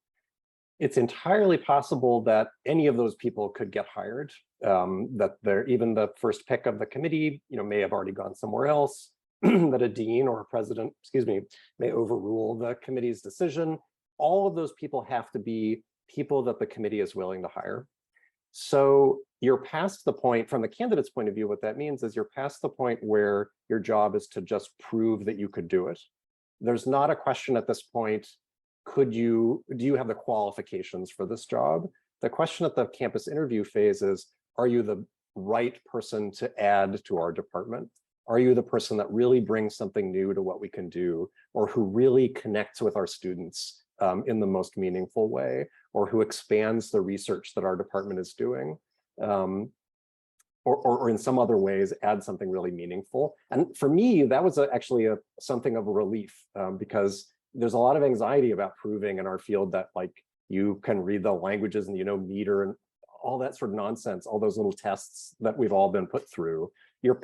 It's entirely possible that any of those people could get hired, that they're even the first pick of the committee, you know, may have already gone somewhere else, that a dean or a president, excuse me, may overrule the committee's decision. All of those people have to be people that the committee is willing to hire. So you're past the point, from the candidate's point of view, what that means is you're past the point where your job is to just prove that you could do it. There's not a question at this point, do you have the qualifications for this job? The question at the campus interview phase is, are you the right person to add to our department? Are you the person that really brings something new to what we can do, or who really connects with our students in the most meaningful way, or who expands the research that our department is doing, or in some other ways add something really meaningful? And for me, that was actually something of a relief, because there's a lot of anxiety about proving in our field that like you can read the languages and you know meter and all that sort of nonsense, all those little tests that we've all been put through.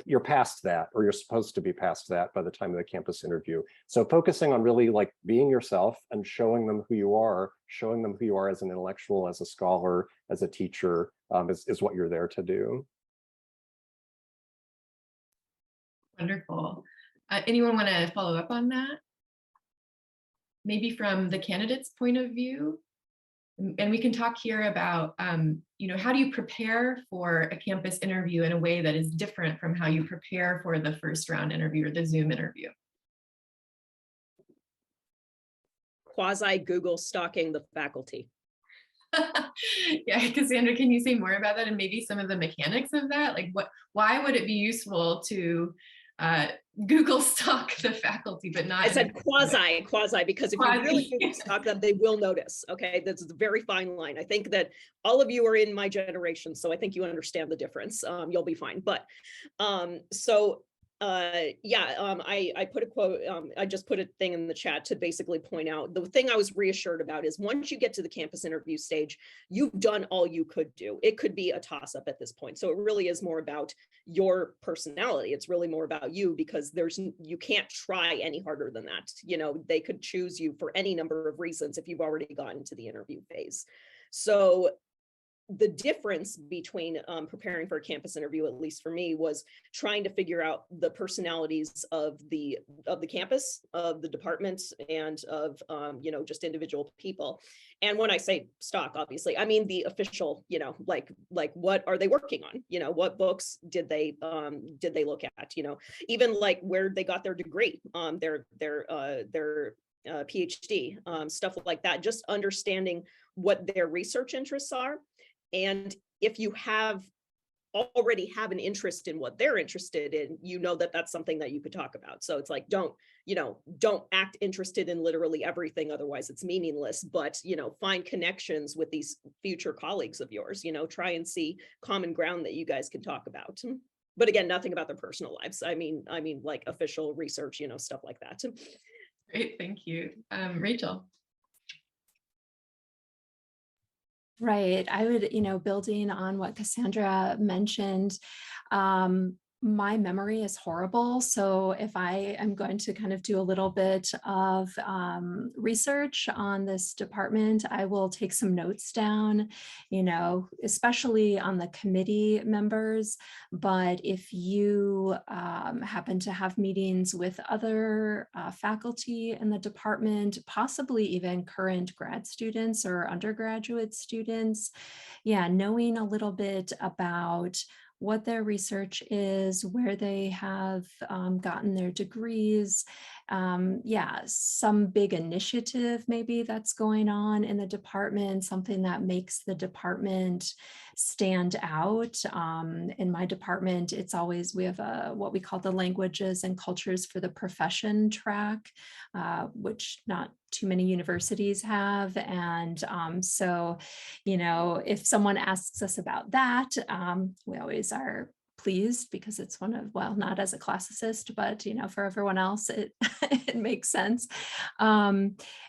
You're past that, or you're supposed to be past that by the time of the campus interview. So focusing on really like being yourself and showing them who you are as an intellectual, as a scholar, as a teacher, is what you're there to do. Wonderful. Anyone want to follow up on that? Maybe from the candidate's point of view? And we can talk here about, you know, how do you prepare for a campus interview in a way that is different from how you prepare for the first round interview or the Zoom interview? Quasi Google stalking the faculty. Yeah, Cassandra, can you say more about that and maybe some of the mechanics of that? Like why would it be useful to Google stalk the faculty, but not— I said quasi, because if you really Google stalk them, they will notice. Okay, that's a very fine line. I think that all of you are in my generation, so I think you understand the difference. You'll be fine. But I put a quote, I just put a thing in the chat to basically point out the thing I was reassured about is once you get to the campus interview stage, you've done all you could do. It could be a toss-up at this point. So it really is more about your personality. It's really more about you, because you can't try any harder than that. You know, they could choose you for any number of reasons if you've already gotten to the interview phase. So the difference between preparing for a campus interview, at least for me, was trying to figure out the personalities of the campus, of the departments, and of just individual people. And when I say stock, obviously, I mean the official, like what are they working on? What books did they look at? Even like where they got their degree, their PhD, stuff like that. Just understanding what their research interests are. And if you already have an interest in what they're interested in, that that's something that you could talk about. So it's like, don't act interested in literally everything, otherwise it's meaningless, but find connections with these future colleagues of yours, try and see common ground that you guys can talk about. But again, nothing about their personal lives. I mean like official research, stuff like that. Great, thank you. Rachel. Right. I would, building on what Cassandra mentioned, my memory is horrible. So if I am going to kind of do a little bit of research on this department, I will take some notes down, especially on the committee members. But if you happen to have meetings with other faculty in the department, possibly even current grad students or undergraduate students, knowing a little bit about what their research is, where they have gotten their degrees, some big initiative maybe that's going on in the department, something that makes the department stand out. In my department, it's always, we have what we call the Languages and Cultures for the Profession track, which not too many universities have. And so, if someone asks us about that, we always are pleased because it's one of, well, not as a classicist, but for everyone else, it it makes sense.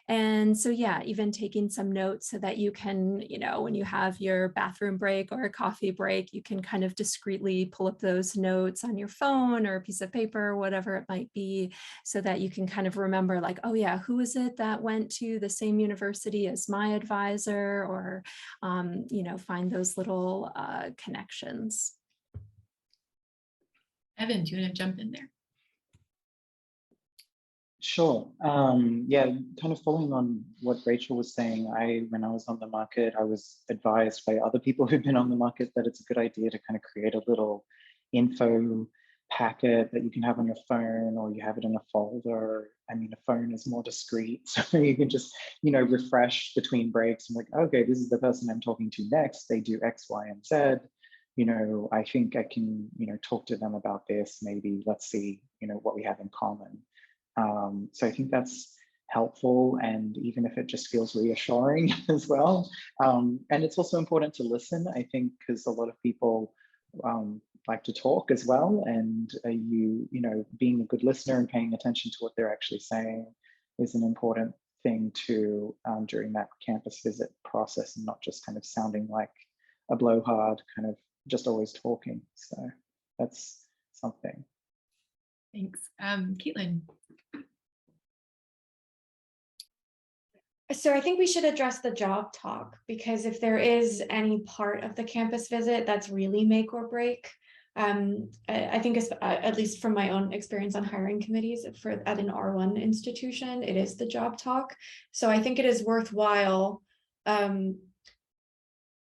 And so even taking some notes so that you can, when you have your bathroom break or a coffee break, you can kind of discreetly pull up those notes on your phone or a piece of paper, or whatever it might be, so that you can kind of remember, like, oh yeah, who is it that went to the same university as my advisor, or find those little connections. Evan, do you want to jump in there? Sure. Kind of following on what Rachel was saying, when I was on the market, I was advised by other people who've been on the market that it's a good idea to kind of create a little info packet that you can have on your phone, or you have it in a folder. I mean, a phone is more discreet, so you can just, refresh between breaks and like, okay, this is the person I'm talking to next. They do X, Y, and Z. I think I can, talk to them about this. Maybe let's see, what we have in common. So I think that's helpful, and even if it just feels reassuring as well. And it's also important to listen, I think, because a lot of people like to talk as well, and being a good listener and paying attention to what they're actually saying is an important thing to during that campus visit process, and not just kind of sounding like a blowhard, kind of just always talking. So that's something. Thanks. Caitlin. So I think we should address the job talk, because if there is any part of the campus visit that's really make or break, I think at least from my own experience on hiring committees at an R1 institution, it is the job talk. So I think it is worthwhile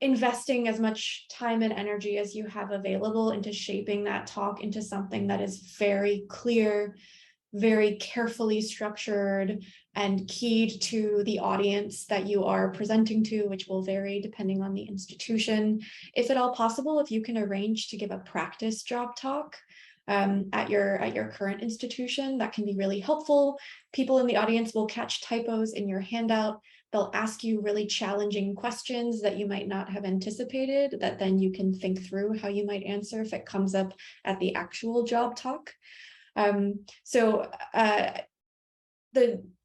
investing as much time and energy as you have available into shaping that talk into something that is very clear, very carefully structured, and keyed to the audience that you are presenting to, which will vary depending on the institution. If at all possible, if you can arrange to give a practice job talk at your current institution, that can be really helpful. People in the audience will catch typos in your handout. They'll ask you really challenging questions that you might not have anticipated, that then you can think through how you might answer if it comes up at the actual job talk.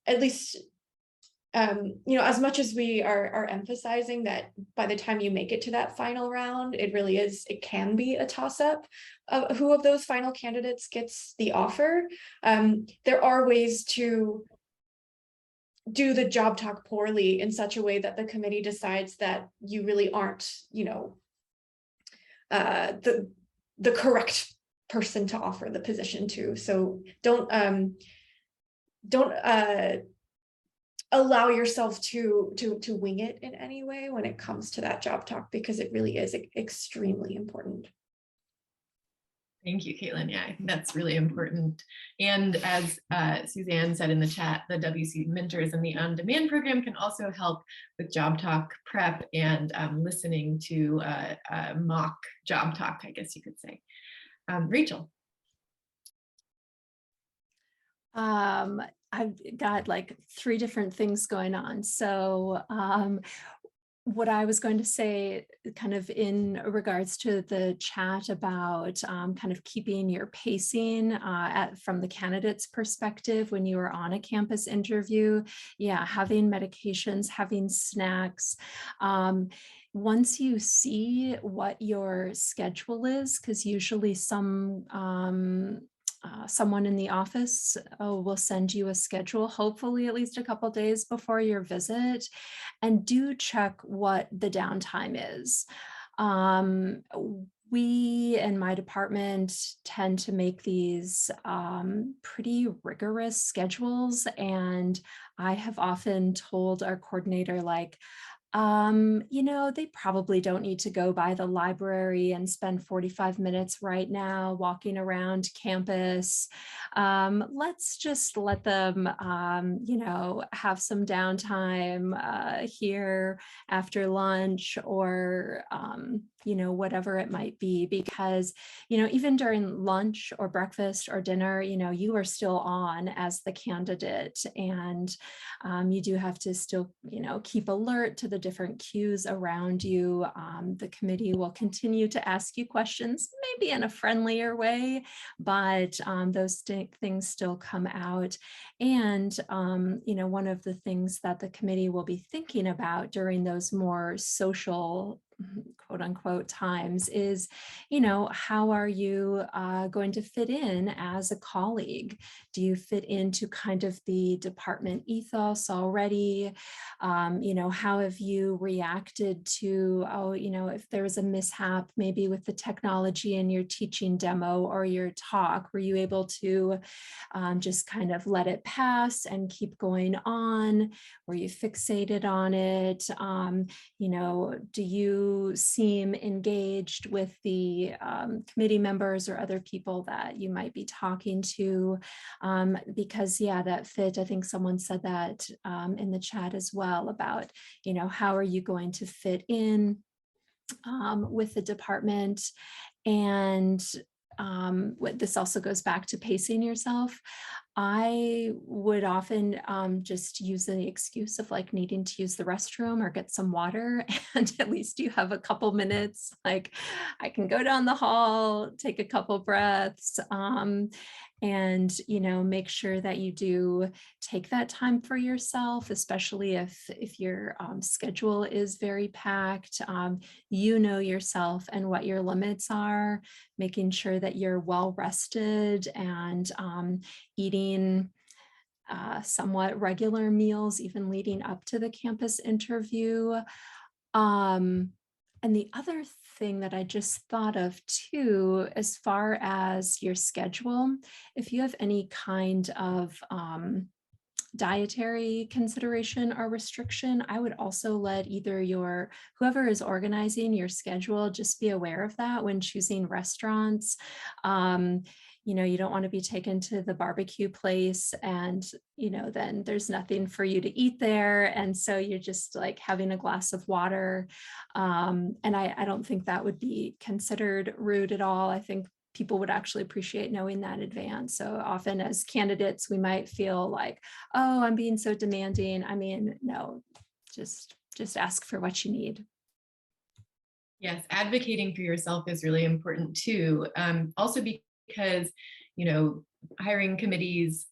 At least, as much as we are emphasizing that by the time you make it to that final round, it can be a toss-up of who of those final candidates gets the offer. There are ways to do the job talk poorly in such a way that the committee decides that you really aren't, the correct person to offer the position to. So don't allow yourself to wing it in any way when it comes to that job talk, because it really is extremely important. Thank you, Caitlin. Yeah, I think that's really important. And as Suzanne said in the chat, the WC Mentors and the On-Demand program can also help with job talk prep and listening to mock job talk, I guess you could say. Rachel. I've got like 3 different things going on. So what I was going to say kind of in regards to the chat about kind of keeping your pacing from the candidate's perspective when you are on a campus interview, yeah, having medications, having snacks. Once you see what your schedule is, because usually someone in the office will send you a schedule, hopefully at least a couple days before your visit, and do check what the downtime is. We in my department tend to make these pretty rigorous schedules, and I have often told our coordinator, like, they probably don't need to go by the library and spend 45 minutes right now walking around campus. Let's just let them, have some downtime here after lunch, or, whatever it might be, because, even during lunch or breakfast or dinner, you are still on as the candidate, and you do have to still, keep alert to the different cues around you. The committee will continue to ask you questions, maybe in a friendlier way, but those things still come out. And, one of the things that the committee will be thinking about during those more social, quote unquote, times is, how are you going to fit in as a colleague? Do you fit into kind of the department ethos already? How have you reacted to, if there was a mishap, maybe with the technology in your teaching demo or your talk, were you able to just kind of let it pass and keep going on? Were you fixated on it? Do you seem engaged with the committee members or other people that you might be talking to? Because yeah, that fit, I think someone said that in the chat as well about, how are you going to fit in with the department? And this also goes back to pacing yourself. I would often just use the excuse of like needing to use the restroom or get some water, and at least you have a couple minutes, like I can go down the hall, take a couple breaths, and make sure that you do take that time for yourself, especially if your schedule is very packed. Yourself and what your limits are, making sure that you're well rested and eating somewhat regular meals, even leading up to the campus interview. And the other thing that I just thought of too, as far as your schedule, if you have any kind of dietary consideration or restriction, I would also let either whoever is organizing your schedule just be aware of that when choosing restaurants. You don't want to be taken to the barbecue place and, then there's nothing for you to eat there. And so you're just like having a glass of water. And I don't think that would be considered rude at all. I think people would actually appreciate knowing that in advance. So often as candidates, we might feel like, oh, I'm being so demanding. I mean, no, just ask for what you need. Yes, advocating for yourself is really important too. Also because, hiring committees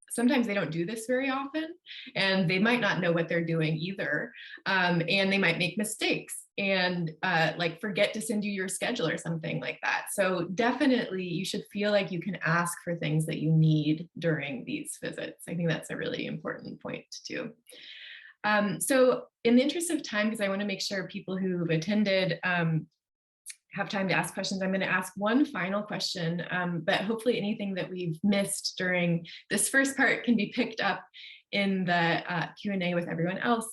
sometimes they don't do this very often, and they might not know what they're doing either. And they might make mistakes and like forget to send you your schedule or something like that. So definitely you should feel like you can ask for things that you need during these visits. I think that's a really important point too. So in the interest of time, because I want to make sure people who've attended have time to ask questions, I'm going to ask one final question, but hopefully anything that we've missed during this first part can be picked up in the Q&A with everyone else.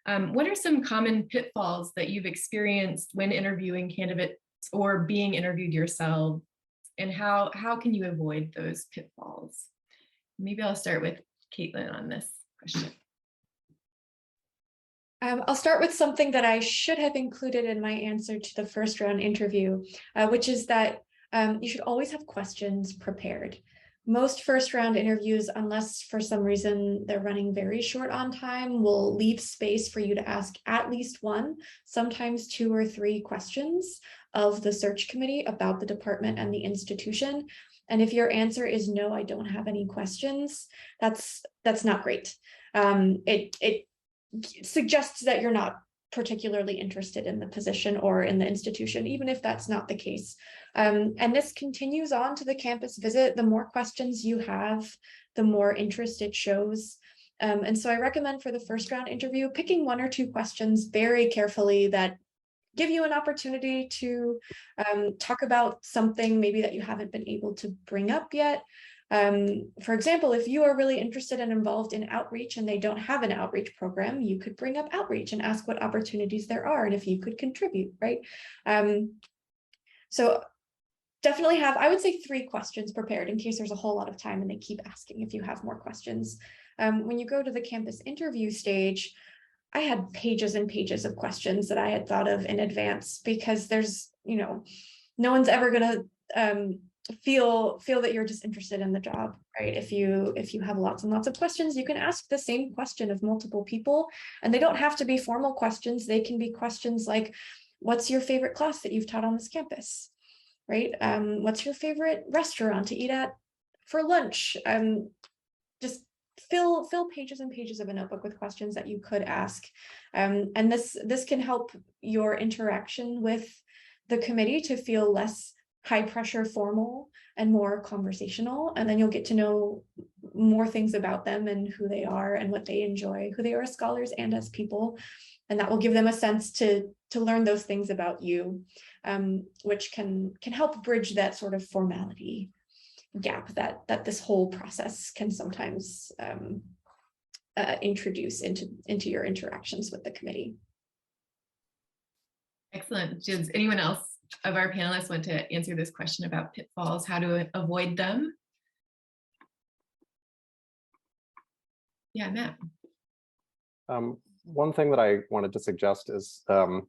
What are some common pitfalls that you've experienced when interviewing candidates or being interviewed yourself, and how can you avoid those pitfalls? Maybe I'll start with Caitlin on this question. I'll start with something that I should have included in my answer to the first round interview, which is that you should always have questions prepared. Most first round interviews, unless for some reason they're running very short on time, will leave space for you to ask at least one, sometimes 2 or 3 questions of the search committee about the department and the institution. And if your answer is no, I don't have any questions, that's not great. It suggests that you're not particularly interested in the position or in the institution, even if that's not the case. And this continues on to the campus visit. The more questions you have, the more interest it shows. And so I recommend for the first round interview, picking 1 or 2 questions very carefully that give you an opportunity to talk about something maybe that you haven't been able to bring up yet. For example, if you are really interested and involved in outreach and they don't have an outreach program, you could bring up outreach and ask what opportunities there are and if you could contribute, right? So definitely have, I would say, 3 questions prepared in case there's a whole lot of time and they keep asking if you have more questions. When you go to the campus interview stage, I had pages and pages of questions that I had thought of in advance, because there's, no one's ever going to feel that you're just interested in the job, right? If you have lots and lots of questions, you can ask the same question of multiple people, and they don't have to be formal questions. They can be questions like, what's your favorite class that you've taught on this campus, right? What's your favorite restaurant to eat at for lunch? Just fill pages and pages of a notebook with questions that you could ask. And this can help your interaction with the committee to feel less high pressure formal and more conversational. And then you'll get to know more things about them and who they are and what they enjoy, who they are as scholars and as people. And that will give them a sense to learn those things about you, which can help bridge that sort of formality gap that this whole process can sometimes introduce into your interactions with the committee. Excellent. Does anyone else of our panelists want to answer this question about pitfalls, how to avoid them? Yeah, Matt. One thing that I wanted to suggest is that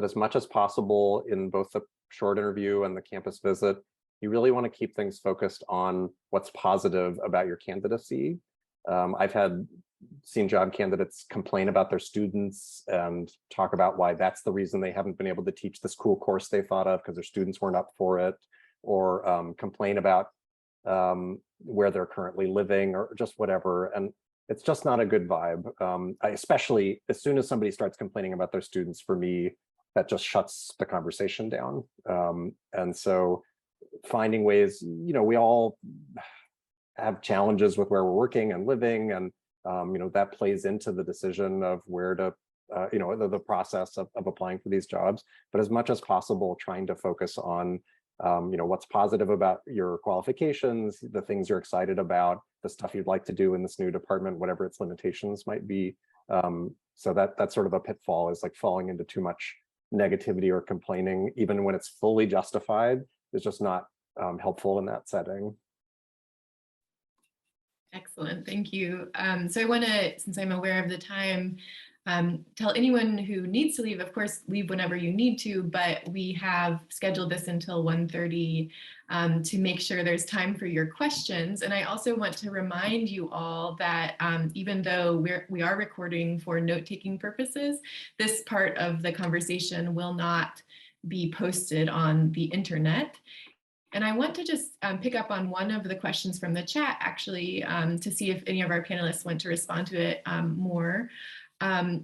as much as possible in both the short interview and the campus visit, you really want to keep things focused on what's positive about your candidacy. I've seen job candidates complain about their students and talk about why that's the reason they haven't been able to teach this cool course they thought of because their students weren't up for it, or complain about where they're currently living, or just whatever. And it's just not a good vibe. Especially as soon as somebody starts complaining about their students, for me, that just shuts the conversation down. And so finding ways, we all have challenges with where we're working and living, and that plays into the decision of where to, the process of applying for these jobs. But as much as possible, trying to focus on, what's positive about your qualifications, the things you're excited about, the stuff you'd like to do in this new department, whatever its limitations might be. So that's sort of a pitfall, is like falling into too much negativity or complaining, even when it's fully justified, is just not helpful in that setting. Excellent, thank you. So I want to, since I'm aware of the time, tell anyone who needs to leave, of course, leave whenever you need to, but we have scheduled this until 1:30 to make sure there's time for your questions. And I also want to remind you all that even though we are recording for note-taking purposes, this part of the conversation will not be posted on the internet. And I want to just pick up on one of the questions from the chat, actually, to see if any of our panelists want to respond to it more,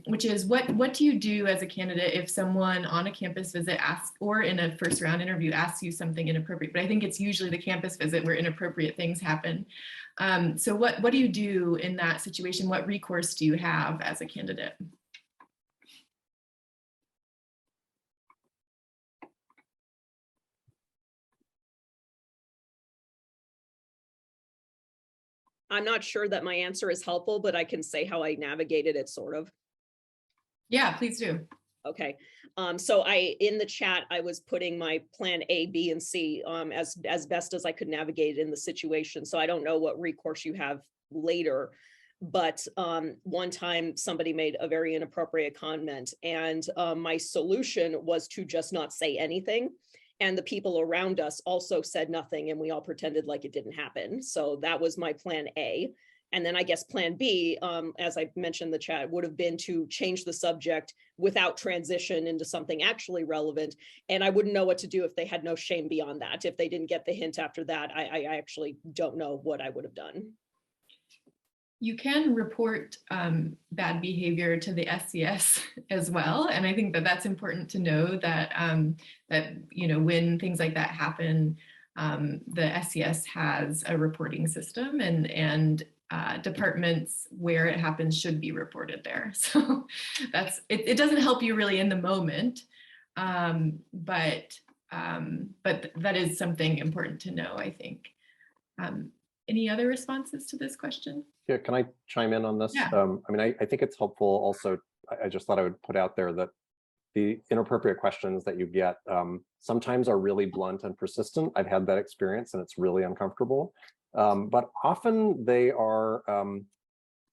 which is what do you do as a candidate if someone on a campus visit asks, or in a first round interview asks you something inappropriate? But I think it's usually the campus visit where inappropriate things happen. So what do you do in that situation? What recourse do you have as a candidate? I'm not sure that my answer is helpful, but I can say how I navigated it, sort of. Yeah, please do. Okay, so in the chat, I was putting my plan A, B, and C as best as I could navigate in the situation. So I don't know what recourse you have later, but one time somebody made a very inappropriate comment, and my solution was to just not say anything. And the people around us also said nothing, and we all pretended like it didn't happen. So that was my plan A. And then I guess plan B, as I mentioned in the chat, would have been to change the subject without transition into something actually relevant. And I wouldn't know what to do if they had no shame beyond that. If they didn't get the hint after that, I actually don't know what I would have done. You can report bad behavior to the SCS as well, and I think that that's important to know that that when things like that happen, the SCS has a reporting system, and departments where it happens should be reported there. So that's it. Doesn't help you really in the moment, but that is something important to know, I think. Any other responses to this question? Yeah, can I chime in on this? Yeah. I mean, I think it's helpful also. I just thought I would put out there that the inappropriate questions that you get sometimes are really blunt and persistent. I've had that experience and it's really uncomfortable. But often they are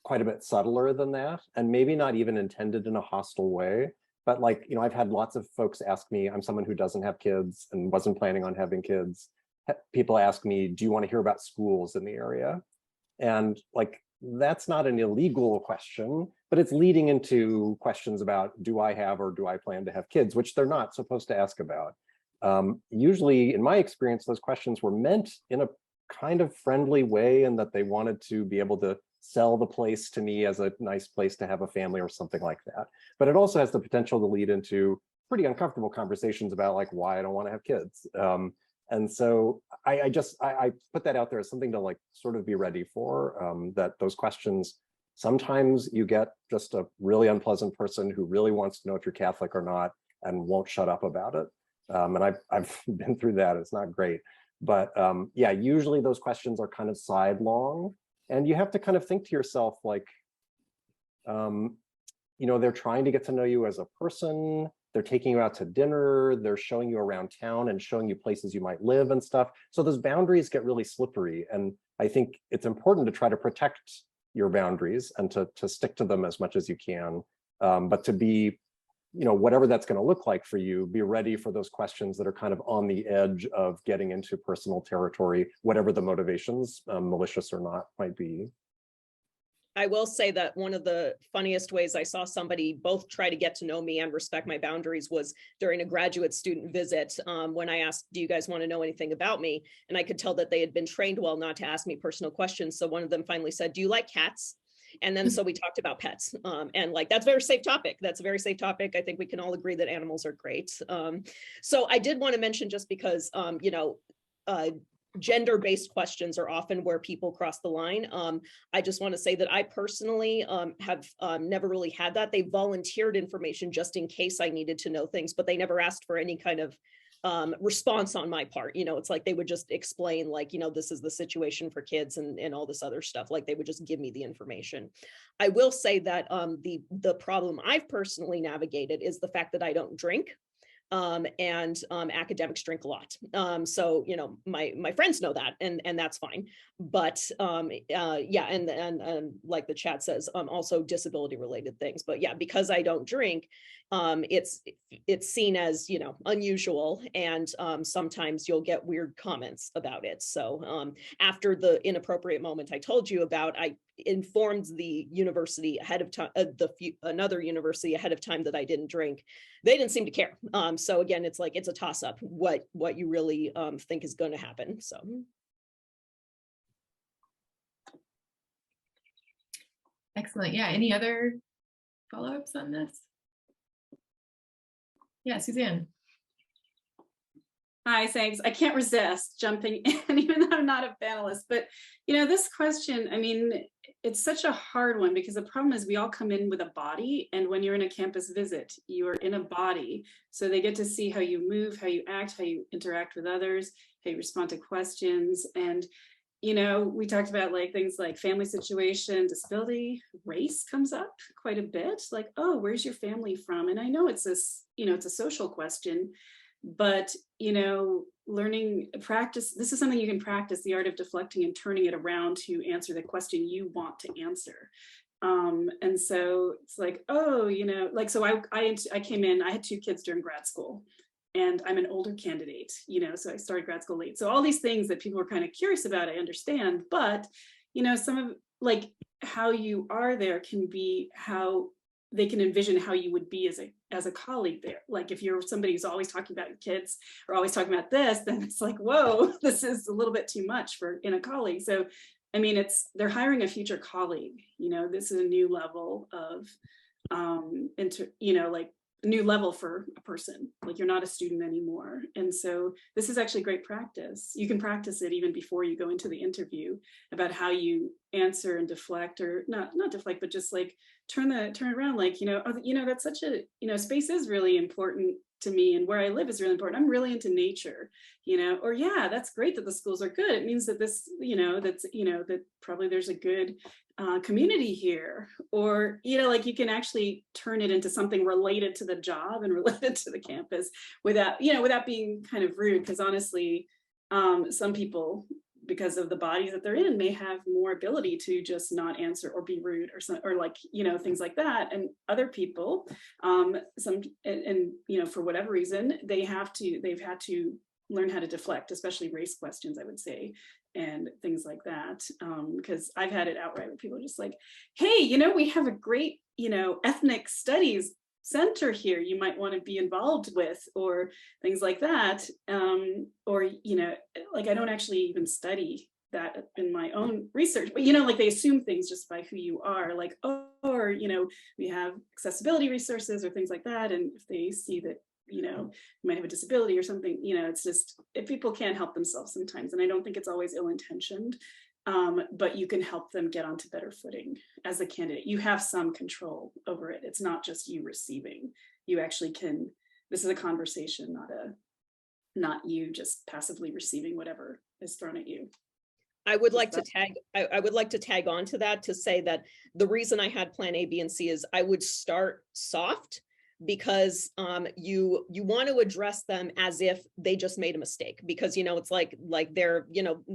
quite a bit subtler than that, and maybe not even intended in a hostile way. But like, I've had lots of folks ask me, I'm someone who doesn't have kids and wasn't planning on having kids. People ask me, do you want to hear about schools in the area? And like, that's not an illegal question, but it's leading into questions about, do I have or do I plan to have kids, which they're not supposed to ask about. Usually, in my experience, those questions were meant in a kind of friendly way, and that they wanted to be able to sell the place to me as a nice place to have a family or something like that. But it also has the potential to lead into pretty uncomfortable conversations about like why I don't want to have kids. And so I put that out there as something to like sort of be ready for, that those questions, sometimes you get just a really unpleasant person who really wants to know if you're Catholic or not and won't shut up about it. And I've been through that. It's not great. But yeah, usually those questions are kind of sidelong, and you have to kind of think to yourself like, they're trying to get to know you as a person. They're taking you out to dinner, they're showing you around town and showing you places you might live and stuff. So those boundaries get really slippery. And I think it's important to try to protect your boundaries and to stick to them as much as you can. But to be, whatever that's going to look like for you, be ready for those questions that are kind of on the edge of getting into personal territory, whatever the motivations, malicious or not, might be. I will say that one of the funniest ways I saw somebody both try to get to know me and respect my boundaries was during a graduate student visit, when I asked, do you guys want to know anything about me? And I could tell that they had been trained well not to ask me personal questions. So one of them finally said, do you like cats? And then so we talked about pets, and like, that's a very safe topic. That's a very safe topic. I think we can all agree that animals are great. So I did want to mention, just because, gender-based questions are often where people cross the line. I just want to say that I personally have never really had that. They volunteered information just in case I needed to know things, but they never asked for any kind of response on my part. It's like they would just explain like, this is the situation for kids and all this other stuff. Like they would just give me the information. I will say that the problem I've personally navigated is the fact that I don't drink. And academics drink a lot. So, my friends know that, and that's fine. But yeah, and like the chat says, also disability related things. But yeah, because I don't drink, it's seen as, unusual, and sometimes you'll get weird comments about it. So after the inappropriate moment I told you about, I informed the university ahead of time, another university ahead of time, that I didn't drink. They didn't seem to care. So again, it's like, it's a toss up what you really think is going to happen. So. Excellent. Yeah. Any other follow-ups on this? Yeah, Suzanne. Hi, thanks. I can't resist jumping in, even though I'm not a panelist, but this question, I mean, it's such a hard one because the problem is we all come in with a body, and when you're in a campus visit, you are in a body. So they get to see how you move, how you act, how you interact with others, how you respond to questions. And we talked about like things like family situation, disability, race comes up quite a bit. Like, oh, where's your family from? And I know it's this, it's a social question, but learning practice, this is something you can practice, the art of deflecting and turning it around to answer the question you want to answer. And so it's like, oh, like, so I came in, I had 2 kids during grad school. And I'm an older candidate, so I started grad school late. So all these things that people are kind of curious about, I understand, but, some of like how you are there can be how they can envision how you would be as a colleague there. Like if you're somebody who's always talking about your kids or always talking about this, then it's like, whoa, this is a little bit too much in a colleague. So, I mean, they're hiring a future colleague, this is a new level of, like, new level for a person, like you're not a student anymore. And so this is actually great practice. You can practice it even before you go into the interview about how you answer and deflect, or not deflect, but just like turn it around, like, that's such a, space is really important to me, and where I live is really important. I'm really into nature, or yeah, that's great that the schools are good. It means that this, that probably there's a good community here, or like you can actually turn it into something related to the job and related to the campus without being kind of rude, because honestly some people, because of the bodies that they're in, may have more ability to just not answer or be rude or like things like that, and other people for whatever reason they've had to learn how to deflect, especially race questions, I would say, and things like that. Because I've had it outright where people are just like, hey, we have a great, ethnic studies center here you might want to be involved with, or things like that. Or, like I don't actually even study that in my own research, but, like they assume things just by who you are, like, oh, or, we have accessibility resources or things like that. And if they see that, you might have a disability or something, it's just, if people can't help themselves sometimes, and I don't think it's always ill-intentioned, but you can help them get onto better footing as a candidate. You have some control over it. It's not just you receiving. You actually can, this is a conversation, not you just passively receiving whatever is thrown at you. I would like to tag on to that, to say that the reason I had plan A, B, and C is I would start soft, because you want to address them as if they just made a mistake, because it's like they're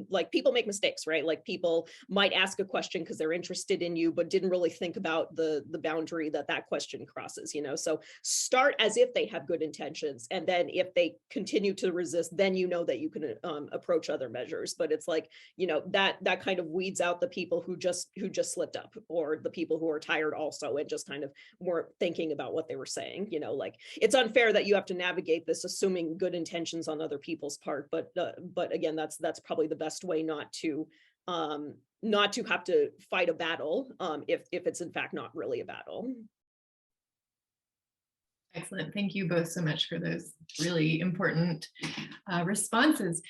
like people make mistakes, right? Like people might ask a question because they're interested in you but didn't really think about the boundary that question crosses. So start as if they have good intentions, and then if they continue to resist, then that you can approach other measures. But it's like that kind of weeds out the people who just slipped up, or the people who are tired also and just kind of weren't thinking about what they were saying. Like it's unfair that you have to navigate this assuming good intentions on other people's part, but again, that's probably the best way not to have to fight a battle if it's in fact not really a battle. Excellent. Thank you both so much for those really important responses.